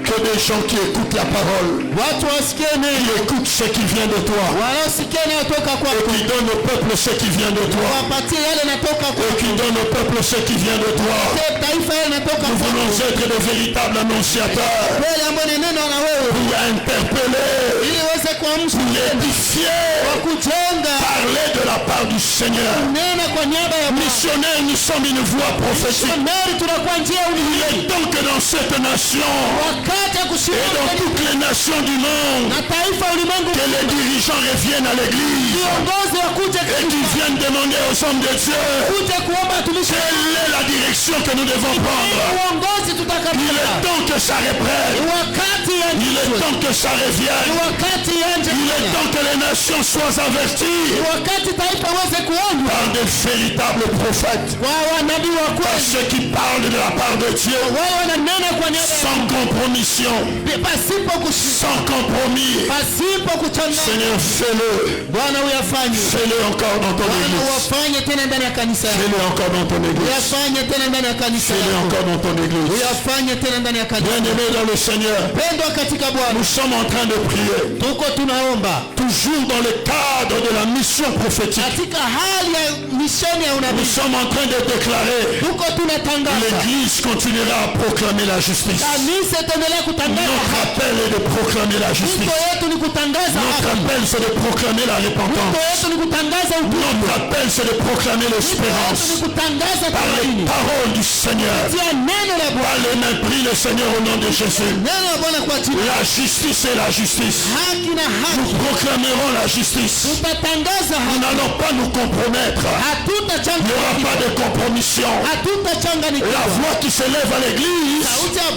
Que des gens qui écoutent la parole, Watu wasikie qui neno. écoutent ce qui vient de toi, Wanaosikia inayotoka et kwako. qui donnent au peuple ce qui vient de toi, Wapatie yale yanatoka et kwako. qui donnent au peuple ce qui vient de toi. Taifa yale yanatoka Nous kwako. voulons être de véritables annonciateurs Kweli ambayo ni neno na wewe. pour interpeller, Ili uweze kuamsha. pour édifier, Kwa kujenga. parler de la part du Seigneur. Nena kwa niaba ya Bwana. Missionnaires, nous sommes une voix prophétique. Meri tunakuwa njia ya Il unabii. est temps que dans cette nation Wakati ya et kushiriki dans toutes les nations du monde, na taifa ulimwengu que les dirigeants reviennent à l'église viongozi wakuje et qu'ils viennent demander aux hommes de Dieu kuja kuomba watumishi. quelle est la direction que nous devons prendre. Uongozi Il tutakapita. est temps que ça reprenne. Wakati ya Il est temps que ça revienne. wakati ya Il est temps que les nations soient averties wakati taifa weze kuonywa par de véritables prophètes, kwa wanabii wa par kweli. ceux qui parlent de la part de Dieu, Wao wananena kwa niaba ya sans compromission, pasipo kushika, sans compromis. pasipo kuchanganya. Seigneur, fais-le. Bwana uyafanye. Fais-le encore dans ton Bwana église. uwafanye tena ndani ya kanisa yako. Fais-le encore dans ton église. Uyafanye tena ndani ya kanisa Fais-le yako. encore dans ton église. Uyafanye tena ndani ya kanisa. Bien-aimé dans le Seigneur, Pendwa katika Bwana. nous sommes en train de prier. Tuko tunaomba Toujours dans le cadre de la mission prophétique. katika hali ya misheni ya Nous unabii. sommes en train de déclarer Tuko tunatangaza. l'Église continuera à proclamer la justice. Kanisa itaendelea kutangaza Notre haki. appel est de proclamer la Wito justice. yetu ni kutangaza Notre haki. appel c'est de proclamer la Wito repentance. yetu ni kutangaza utubu. Notre appel c'est de proclamer Wito yetu ni l'espérance. kutangaza Par les tumaini. paroles du Seigneur. Tia neno la Par Bwana. les mains, prie le Seigneur au nom de Jésus. Neno la Bwana kwa jina. La justice est la justice. Haki na Nous haki. proclamerons la justice. Tutatangaza Nous haki. n'allons pas nous compromettre. Il n'y aura pas Hatutachanganyikiwa. de compromission. La Hatutachanganyikiwa. voix qui s'élève à l'église Sauti ya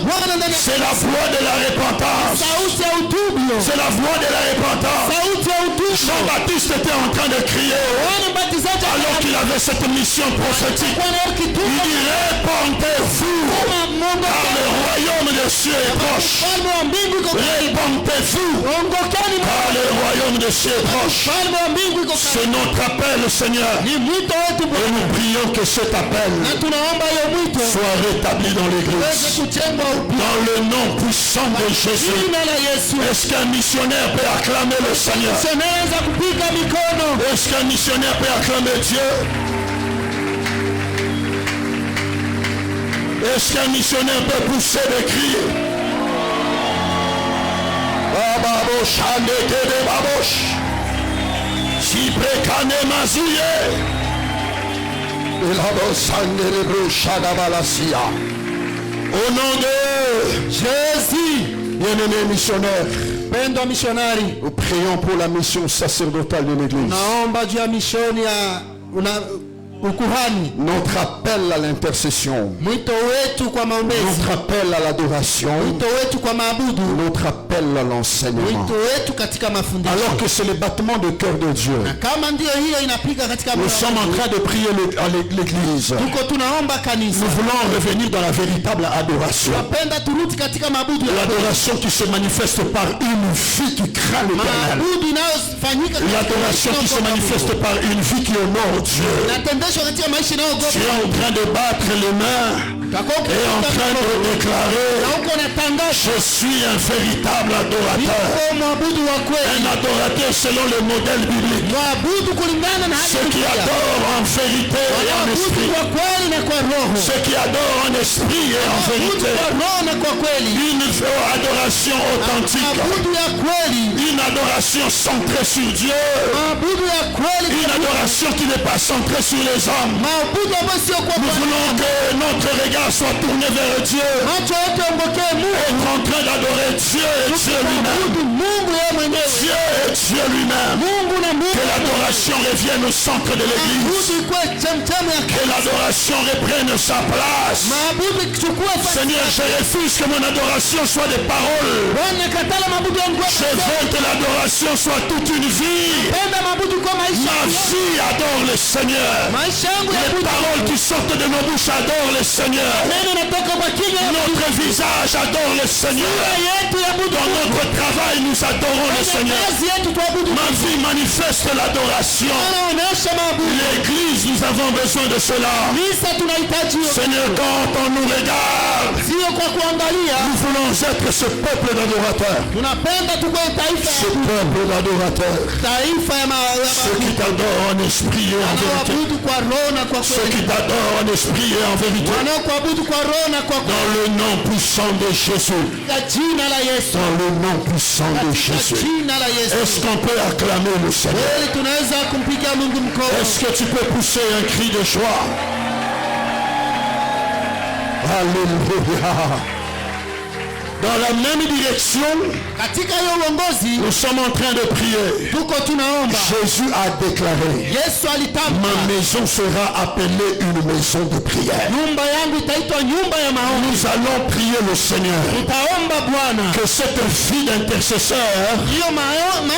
C'est la voix de la repentance. sauti ya utubu, C'est la voix de la repentance. sauti ya utubu. Jean-Baptiste était en train de crier Yohana Mbatizaji alors qu'il avait cette mission prophétique. Il dit répentez-vous car le royaume des cieux est proche. ufalme wa mbingu iko karibu. Répentez-vous Ongokeni car le royaume des cieux est proche. ufalme wa mbingu iko C'est karibu. notre appel, Seigneur. Ni mwito wetu Et Bwana, nous prions que cet appel na tunaomba hiyo mwito soit rétabli dans uweze l'église. kujengwa upya Dans le nom puissant de Jésus. jina la Yesu. Est-ce qu'un missionnaire peut acclamer le Seigneur? Tunaweza kupiga mikono. Est-ce qu'un missionnaire peut acclamer Dieu? Est-ce qu'un missionnaire peut pousser des cris? Bababosh, Andekede Babosh. Siprekane Mazouye. Au nom de Jésus, bien-aimé missionnaire, Pendo missionari, nous prions pour la mission sacerdotale de l'Église. naomba juu ya mishoni ya ukuhani. Notre appel à l'intercession, Mwito wetu kwa maombezi, notre appel à l'adoration, mwito wetu kwa maabudu, notre appel à l'enseignement. mwito wetu katika mafundisho. Alors que c'est le battement de cœur de Dieu, Na kama ndiyo hiyo inapiga katika nous moyo sommes en wangu, train de prier à l'Église. tuko tunaomba kanisa. Nous voulons revenir dans la véritable adoration. Tunapenda turudi katika maabudu ya L'adoration qui se manifeste par une vie qui craint l'Éternel. maabudu inayofanyika katika L'adoration qui se manifeste par une vie qui honore Dieu. inatendeshwa katika maisha inayogopa. Tu es en train de battre les mains et en train de déclarer: na uko natangaza je suis un véritable adorateur. niko mwabudu wa Un kweli, adorateur selon le modèle biblique. mwabudu kulingana na haki Ceux qui ya Biblia. adorent en vérité et en Waabudu esprit. kwa kweli na kwa roho, Ceux qui adorent en esprit et en waabudu vérité. kwa roho na kwa kweli, Une adoration authentique. maabudu ya kweli, Une adoration centrée sur Dieu. maabudu ya kweli, Une adoration qui n'est pas centrée sur les hommes. maabudu ambayo sio kwa Nous voulons Bwana. que notre regard soit tourné vers Dieu. Macho yote ongokee Mungu, Être en train d'adorer Dieu et Dieu lui-même. maabudu Mungu yeye mwenyewe, Dieu et Dieu lui-même. Mungu na Mungu. Que l'adoration revienne au centre de l'église. Maabudu ikuwe chemchemi ya Que l'adoration reprenne sa place. maabudu ikichukua nafasi Seigneur, je refuse que mon adoration soit des paroles. Bwana, katala maabudu yangu Je veux que l'adoration soit toute une vie. penda maabudu kwa maisha Ma vie adore le Seigneur. maisha yangu ya Les budu. paroles qui sortent de nos bouches adorent le Seigneur. Neno natoka kwa kinywa ya Notre visage adore le Seigneur. sura yetu ya budu. Dans notre travail, nous adorons le Kwenye Seigneur. kazi yetu tuabudu. Ma vie manifeste l'adoration. Anaonesha maabudu. L'église, nous avons besoin de cela. Kanisa tunahitaji hiyo. Seigneur, quand on nous regarde, Sio kwa kuangalia. nous voulons être ce peuple d'adorateurs. Tunapenda tukuwe taifa Ce peuple d'adorateurs. taifa ya Ceux qui t'adorent en esprit et en vérité. wanaoabudu kwa roho na kwa Ceux kweli. qui t'adorent en esprit et en vérité. Wanaokuabudu kwa roho na kwa Dans kweli. le nom puissant de Jésus. Katika jina la Yesu. Dans le nom puissant de Katika Jésus. jina la Yesu. Est-ce qu'on peut acclamer le Seigneur? Kweli tunaweza kumpigia Mungu mkono. Est-ce que tu peux pousser un cri de joie? Alléluia. Dans la même direction, Katika hiyo uongozi nous sommes en train de prier. tuko tunaomba. Jésus a déclaré: Yesu alitamka, ma maison sera appelée une maison de prière. nyumba yangu itaitwa nyumba ya maombi. Nous allons prier le Seigneur Tutaomba Bwana que cette vie d'intercesseur hiyo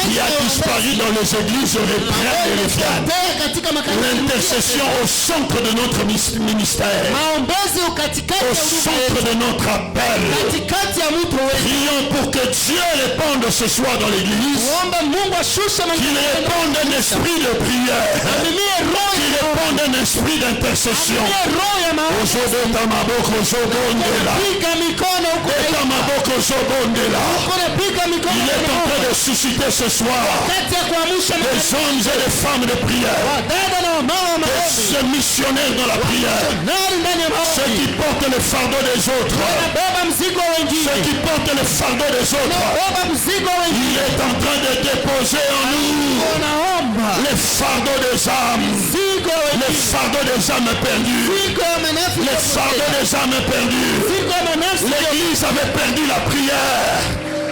qui a disparu dans les églises reprenne et revienne. katika makanisa, L'intercession au centre de notre ministère, maombezi katikati au ya huduma centre yetu, de notre appel. katikati ya mtu wetu. Prions pour que Dieu réponde ce soir dans l'église, Tuombe Mungu ashushe qu'il réponde un esprit de prière, Amimie roho qu'il réponde un esprit d'intercession. Amimie roho ya maombi. Ozobeta maboko zobondela, Piga mikono huko beta maboko zobondela. piga mikono Il est en train de susciter ce soir kati ya kuamsha des hommes et des femmes de prière, dada na mama wa maombi. des missionnaires dans la prière, Nani ndani ya ceux maombi. qui portent le fardeau des autres, Beba mzigo ceux wengine. qui portent le fardeau des autres. Beba mzigo Il wengine. est en train de déposer en nous Naomba les fardeaux des âmes, mzigo les wengine. fardeaux des âmes perdues, Mzigo ya manafsi. les fardeaux des âmes perdues. Mzigo ya manafsi. L'église avait perdu la prière.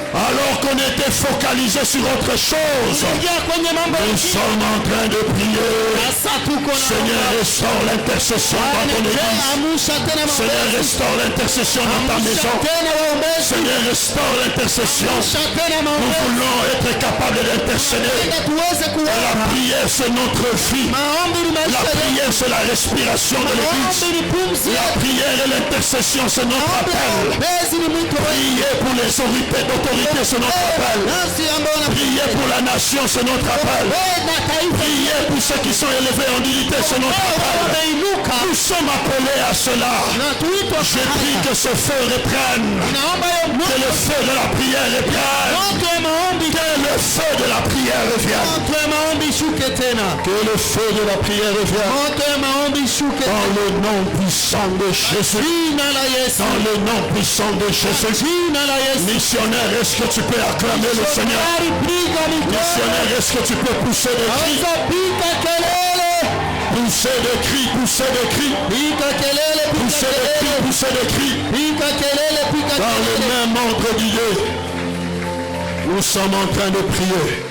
Alors qu'on était focalisé sur autre chose, Ingia kwenye mambo nous sommes en train de prier. sasa tuko na Seigneur, restaure l'intercession dans ton église. amusha tena Seigneur, maombezi, restaure l'intercession dans ta amusha maison. tena waombezi, Seigneur, restaure l'intercession. amusha tena Nous maombezi, voulons être capables d'intercéder. ili tuweze La kuomba. prière, c'est notre vie. Maombi ni La maisha yetu, prière, c'est la respiration de l'église. maombi ni pumzi La yetu, prière et l'intercession, c'est notre maombi na appel. maombezi ni mwito wetu. Prier pour les autorités, c'est notre appel. Nasi ambao na Prier pour la nation, c'est notre appel. na taifa Prier pour ceux qui sont élevés en dignité, c'est notre appel. wameinuka Nous sommes appelés à cela. na tuitwa Je prie que ce feu reprenne. naomba hiyo Que le feu de la prière reprenne. moto ya maombi, Que le feu de la prière revienne. moto ya maombi shuke tena, Que le feu de la prière revienne. moto ya maombi shuke Dans tena, le nom puissant de Jésus. jina la Yesu, Dans le nom puissant de Jésus. jina la Yesu. Missionnaire, est-ce que tu peux acclamer le Seigneur? Tayari piga mikono, Missionnaire, est-ce que tu peux pousser des cris? aweza piga kelele, Pousser des cris, pousser des cris. piga kelele, piga Pousser des cris, kelele, pousser des cris. piga kelele, piga Dans le kelele. même ordre d'idée, nous sommes en train de prier.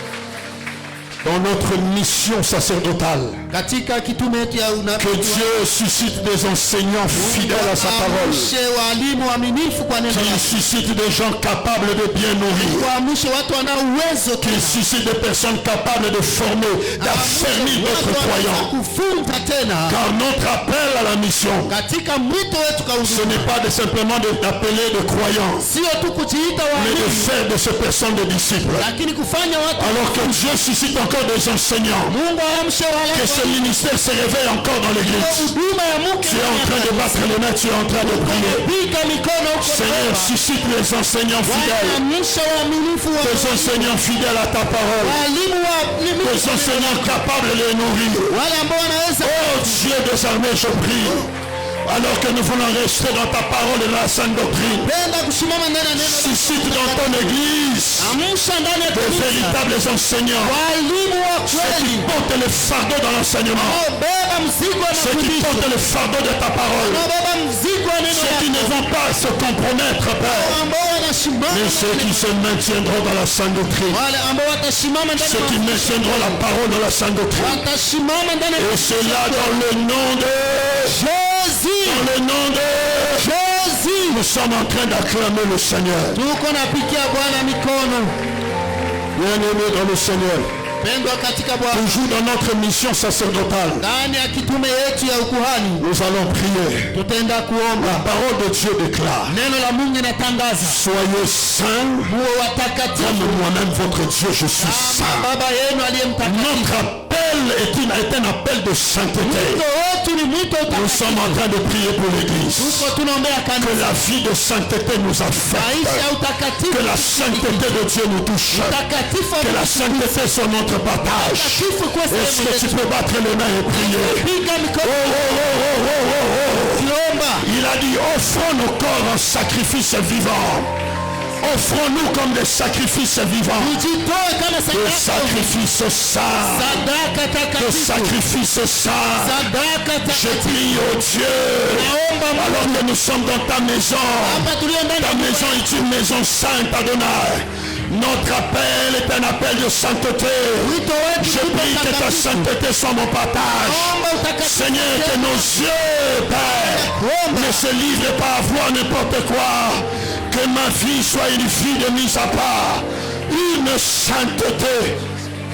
Dans notre mission sacerdotale, Katika kitume yetu ya unabii, que Dieu suscite des enseignants fidèles à sa parole. waamshe walimu waaminifu kwa neno Qu'il lake, suscite des gens capables de bien nourrir. waamshe watu wanao uwezo Qu'il tena, suscite des personnes capables de former, d'affermir notre croyant. kufunza tena Car notre appel à la mission, katika mwito wetu ce kauzima, n'est pas simplement d'appeler de croyants, sio tu kujiita mais de waamini, faire de ces personnes des disciples. lakini kufanya watu. Alors que Dieu suscite encore des enseignants, Mungu aamshe wale que ce ministère se réveille encore dans l'église. huduma ya Mungu. Tu es en train de battre les mains, tu es en train de prier. Piga mikono huko Seigneur, Baba. suscite les enseignants fidèles, Waamshe waaminifu wa des enseignants fidèles à ta parole, walimu waaminifu, des enseignants capables de les nourrir. wale ambao wanaweza Oh Dieu des armées, je prie. Alors que nous voulons rester dans ta parole et dans la sainte doctrine. penda kusimama ndani ya neno. Suscite dans ton église Amsha ndani ya de kanisa véritables enseignants. walimu wa Ceux qui kweli, portent le fardeau dans l'enseignement. wanaobeba mzigo wa Ceux qui mafundisho, portent le fardeau de ta parole. wanaobeba mzigo wa neno Ceux qui ne lako, vont pas se compromettre, Père. ambao wanasimama Mais ceux qui se maintiendront dans la sainte doctrine. wale ambao watasimama ndani Ceux qui ya maintiendront la parole dans la sainte doctrine. watasimama ndani ya Et cela dans le nom de Jésus. Dans le nom de Jésus. Nous sommes en train d'acclamer le Seigneur. Tuko napigia Bwana mikono. Bien-aimé dans le Seigneur. Pendwa katika Bwana. Toujours dans notre mission sacerdotale, Ndani ya kitume yetu ya ukuhani nous allons prier. tutaenda kuomba. La parole de Dieu déclare: Neno la Mungu linatangaza, soyez saints muwe watakatifu comme moi-même votre Dieu, je suis kama saint. Baba yenu aliye mtakatifu. Notre appel est un appel de sainteté. Mwito wetu ni mwito Nous utakatifu. sommes en train de prier pour l'Église. Tuko tunaombea Que kanisa. la vie de sainteté nous affecte. Maisha ya utakatifu. Que la sainteté de Dieu nous touche. Utakatifu wa Que la Mungu. sainteté soit notre partage. Utakatifu kwa Est-ce sehemu que tu yetu. peux battre les mains et prier? Piga mikono. Tuomba. Il a dit: offrons nos corps en sacrifice vivant. Offrons-nous comme des sacrifices vivants. Tujitoe kama Des sadaka. sacrifices saints. Sadaka Des takatifu. sacrifices saints. Sadaka Je takatifu. prie au Dieu. Naomba Mungu. Alors que nous sommes dans ta maison. Hapa tulio ndani Ta ya nyumba maison est une maison sainte, Adonai. Notre appel est un appel de sainteté. Wito wetu Je uko prie que ta takatifu. sainteté soit mon partage. Naomba utakatifu. Seigneur, que nos yeux, Père, ne se livrent pas à voir n'importe quoi. Que ma vie soit une vie de mise à part. Une sainteté.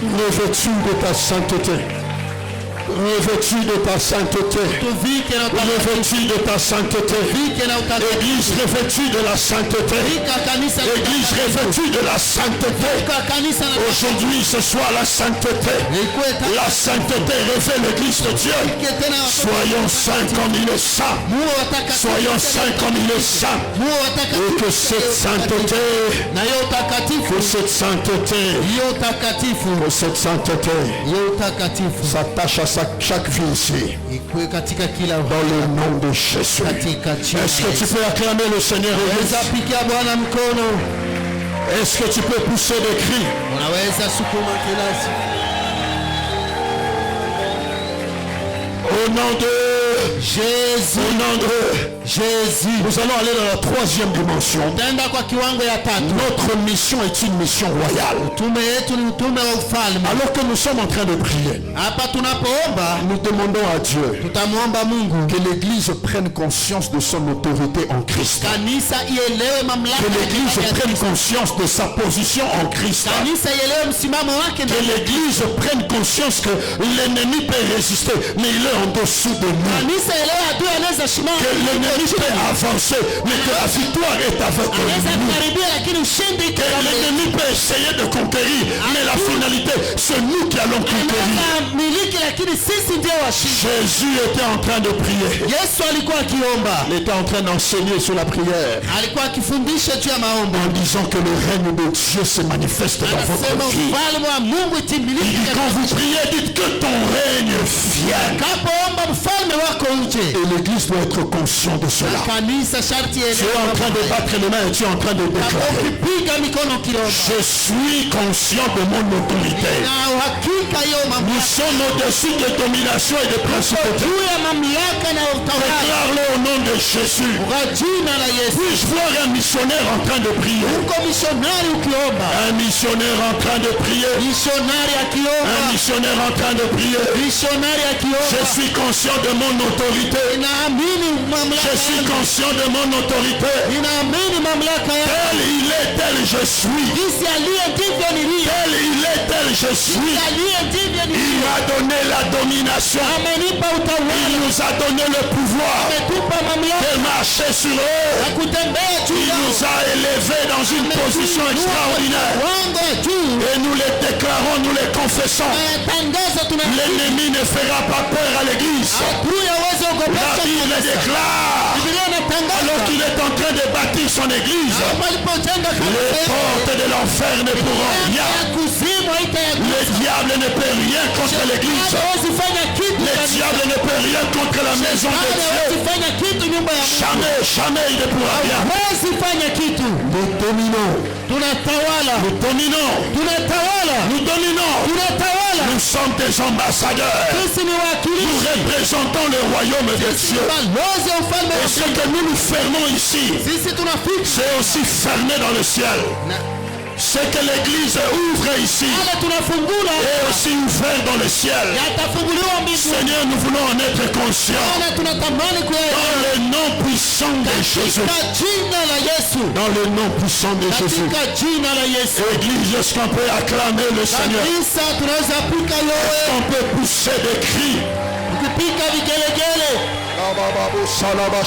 Revêtue de ta sainteté. Revêtue de ta sainteté. Tuvike na utakatifu. Revêtue de ta sainteté. Tuvike na utakatifu. Église revêtue de la sainteté. Vika kanisa na Église utakatifu. revêtue de la sainteté. Vika kanisa na Aujourd'hui, ce soir, la sainteté. Ikuwe La sainteté révèle l'Église de Dieu. tena Soyons saints comme il est saint. muwe watakatifu. Soyons saints comme il est saint. Muwe Et watakatifu. que cette sainteté, Na hiyo utakatifu. que cette sainteté, Hiyo utakatifu. que cette sainteté Hiyo utakatifu. s'attache à chaque vie ici. Ikuwe katika kila Dans le nom de Jésus. katika jina Est-ce que la tu Yesu. peux acclamer le Seigneur? Unaweza pigia Bwana mkono. Est-ce que tu peux pousser des cris? Unaweza sukuma kilasi. Au nom de Jésus, Au nom de Jésus. Nous allons aller dans la troisième dimension. Tenda kwa kiwango ya tatu. Notre mission est une mission royale. Utume yetu ni utume wa ufalme. Alors que nous sommes en train de prier, Hapa tunapoomba nous demandons à Dieu tutamwomba Mungu que l'Église prenne conscience de son autorité en Christ. kanisa ielewe mamlaka Que l'Église ya prenne Kristo. conscience de sa position en Christ. Kanisa ielewe msimamo wake Que ndani. l'Église prenne conscience que l'ennemi peut résister, mais il est en dessous de nous. Kanisa ielewe adui anaweza shimama. Que l'ennemi peut avancer, mais que la victoire est avec Anaweza nous. kukaribia lakini ushindi Que l'ennemi peut essayer de conquérir, mais la finalité, c'est nous qui allons conquérir. anaweza miliki lakini sisi ndio washindi. Jésus était en train de prier. Yesu alikuwa akiomba. Il était en train d'enseigner sur la prière Alikuwa akifundisha juu ya maombi. en disant que le règne de Dieu se manifeste dans Anasema votre vie. ufalme wa Mungu Il itimilike dit quand katika vous priez, dites que ton règne vienne. Unapoomba mfalme wako uje. Et l'Église doit être consciente de cela. Kanisa sharti Tu es en train de battre les mains et tu es en train de déclarer. ukipiga mikono kiomba. Je suis conscient de mon autorité. Na uhakika hiyo Nous mamlaka sommes au-dessus de domination et de principauté. juu ya mamlaka na utawala. Déclare-le au nom de Jésus. Kwa jina la Yesu. Puis-je voir un missionnaire en train de prier? Uko misionari ukiomba. Un missionnaire en train de prier. Misionari akiomba. Un missionnaire en train de prier. Misionari akiomba. Je suis conscient de mon autorité. Ninaamini mamlaka Je suis yangu. conscient de mon autorité. Ninaamini mamlaka yangu. Tel il est, tel je suis. Jinsi aliye ndivyo nilivyo. Tel il est, tel je suis. Aliye ndivyo Il nilivyo. m'a donné la domination. Amenipa utawala. Il nous a donné le pouvoir Ametupa mamlaka de marcher sur eux. ya kutembea juu Il yao. nous a élevés dans une position extraordinaire. Wango wa juu. Et nous les déclarons, nous les confessons. Tangazo tunasikia. L'ennemi ne fera pas peur à l'église. Adui hawezi La ogopesha Bible kanisa. déclare, Biblia inatangaza. alors qu'il est en train de bâtir son église, Hapo alipojenga les kanisa. portes de l'enfer ne pourront rien. Ya kuzimu haitayagusa. Le diable ne peut rien contre l'église. Hawezi fanya kitu Le kanisa. diable ne peut rien contre la maison de Hawezi Dieu. fanya kitu nyumba ya Mungu. Jamais, jamais il ne pourra rien. Hawezi fanya kitu. Nous dominons. Tunatawala. Nous dominons. Tunatawala. Nous dominons. Tunatawala. Nous sommes des ambassadeurs. Sisi ni Nous wakilishi. représentons le royaume de Sisi Dieu. balozi ya ufalme Et wa ce que nous nous fermons ici, Sisi tunafika. c'est aussi fermé dans le ciel. Ce que l'église ouvre ici Yale tunafungula est aussi ouvert dans le ciel. yatafunguliwa mbinguni. Seigneur, nous voulons en être conscients. Bwana tunatamani Dans kuyaelewa. le nom puissant de Jésus. Katika jina la Yesu. Dans le nom puissant de Jésus. Katika jina la Yesu. Église, est-ce qu'on peut acclamer le Seigneur? Kanisa tunaweza pika yowe. On peut pousser des cris. Ukipika vigelegele. Salaba,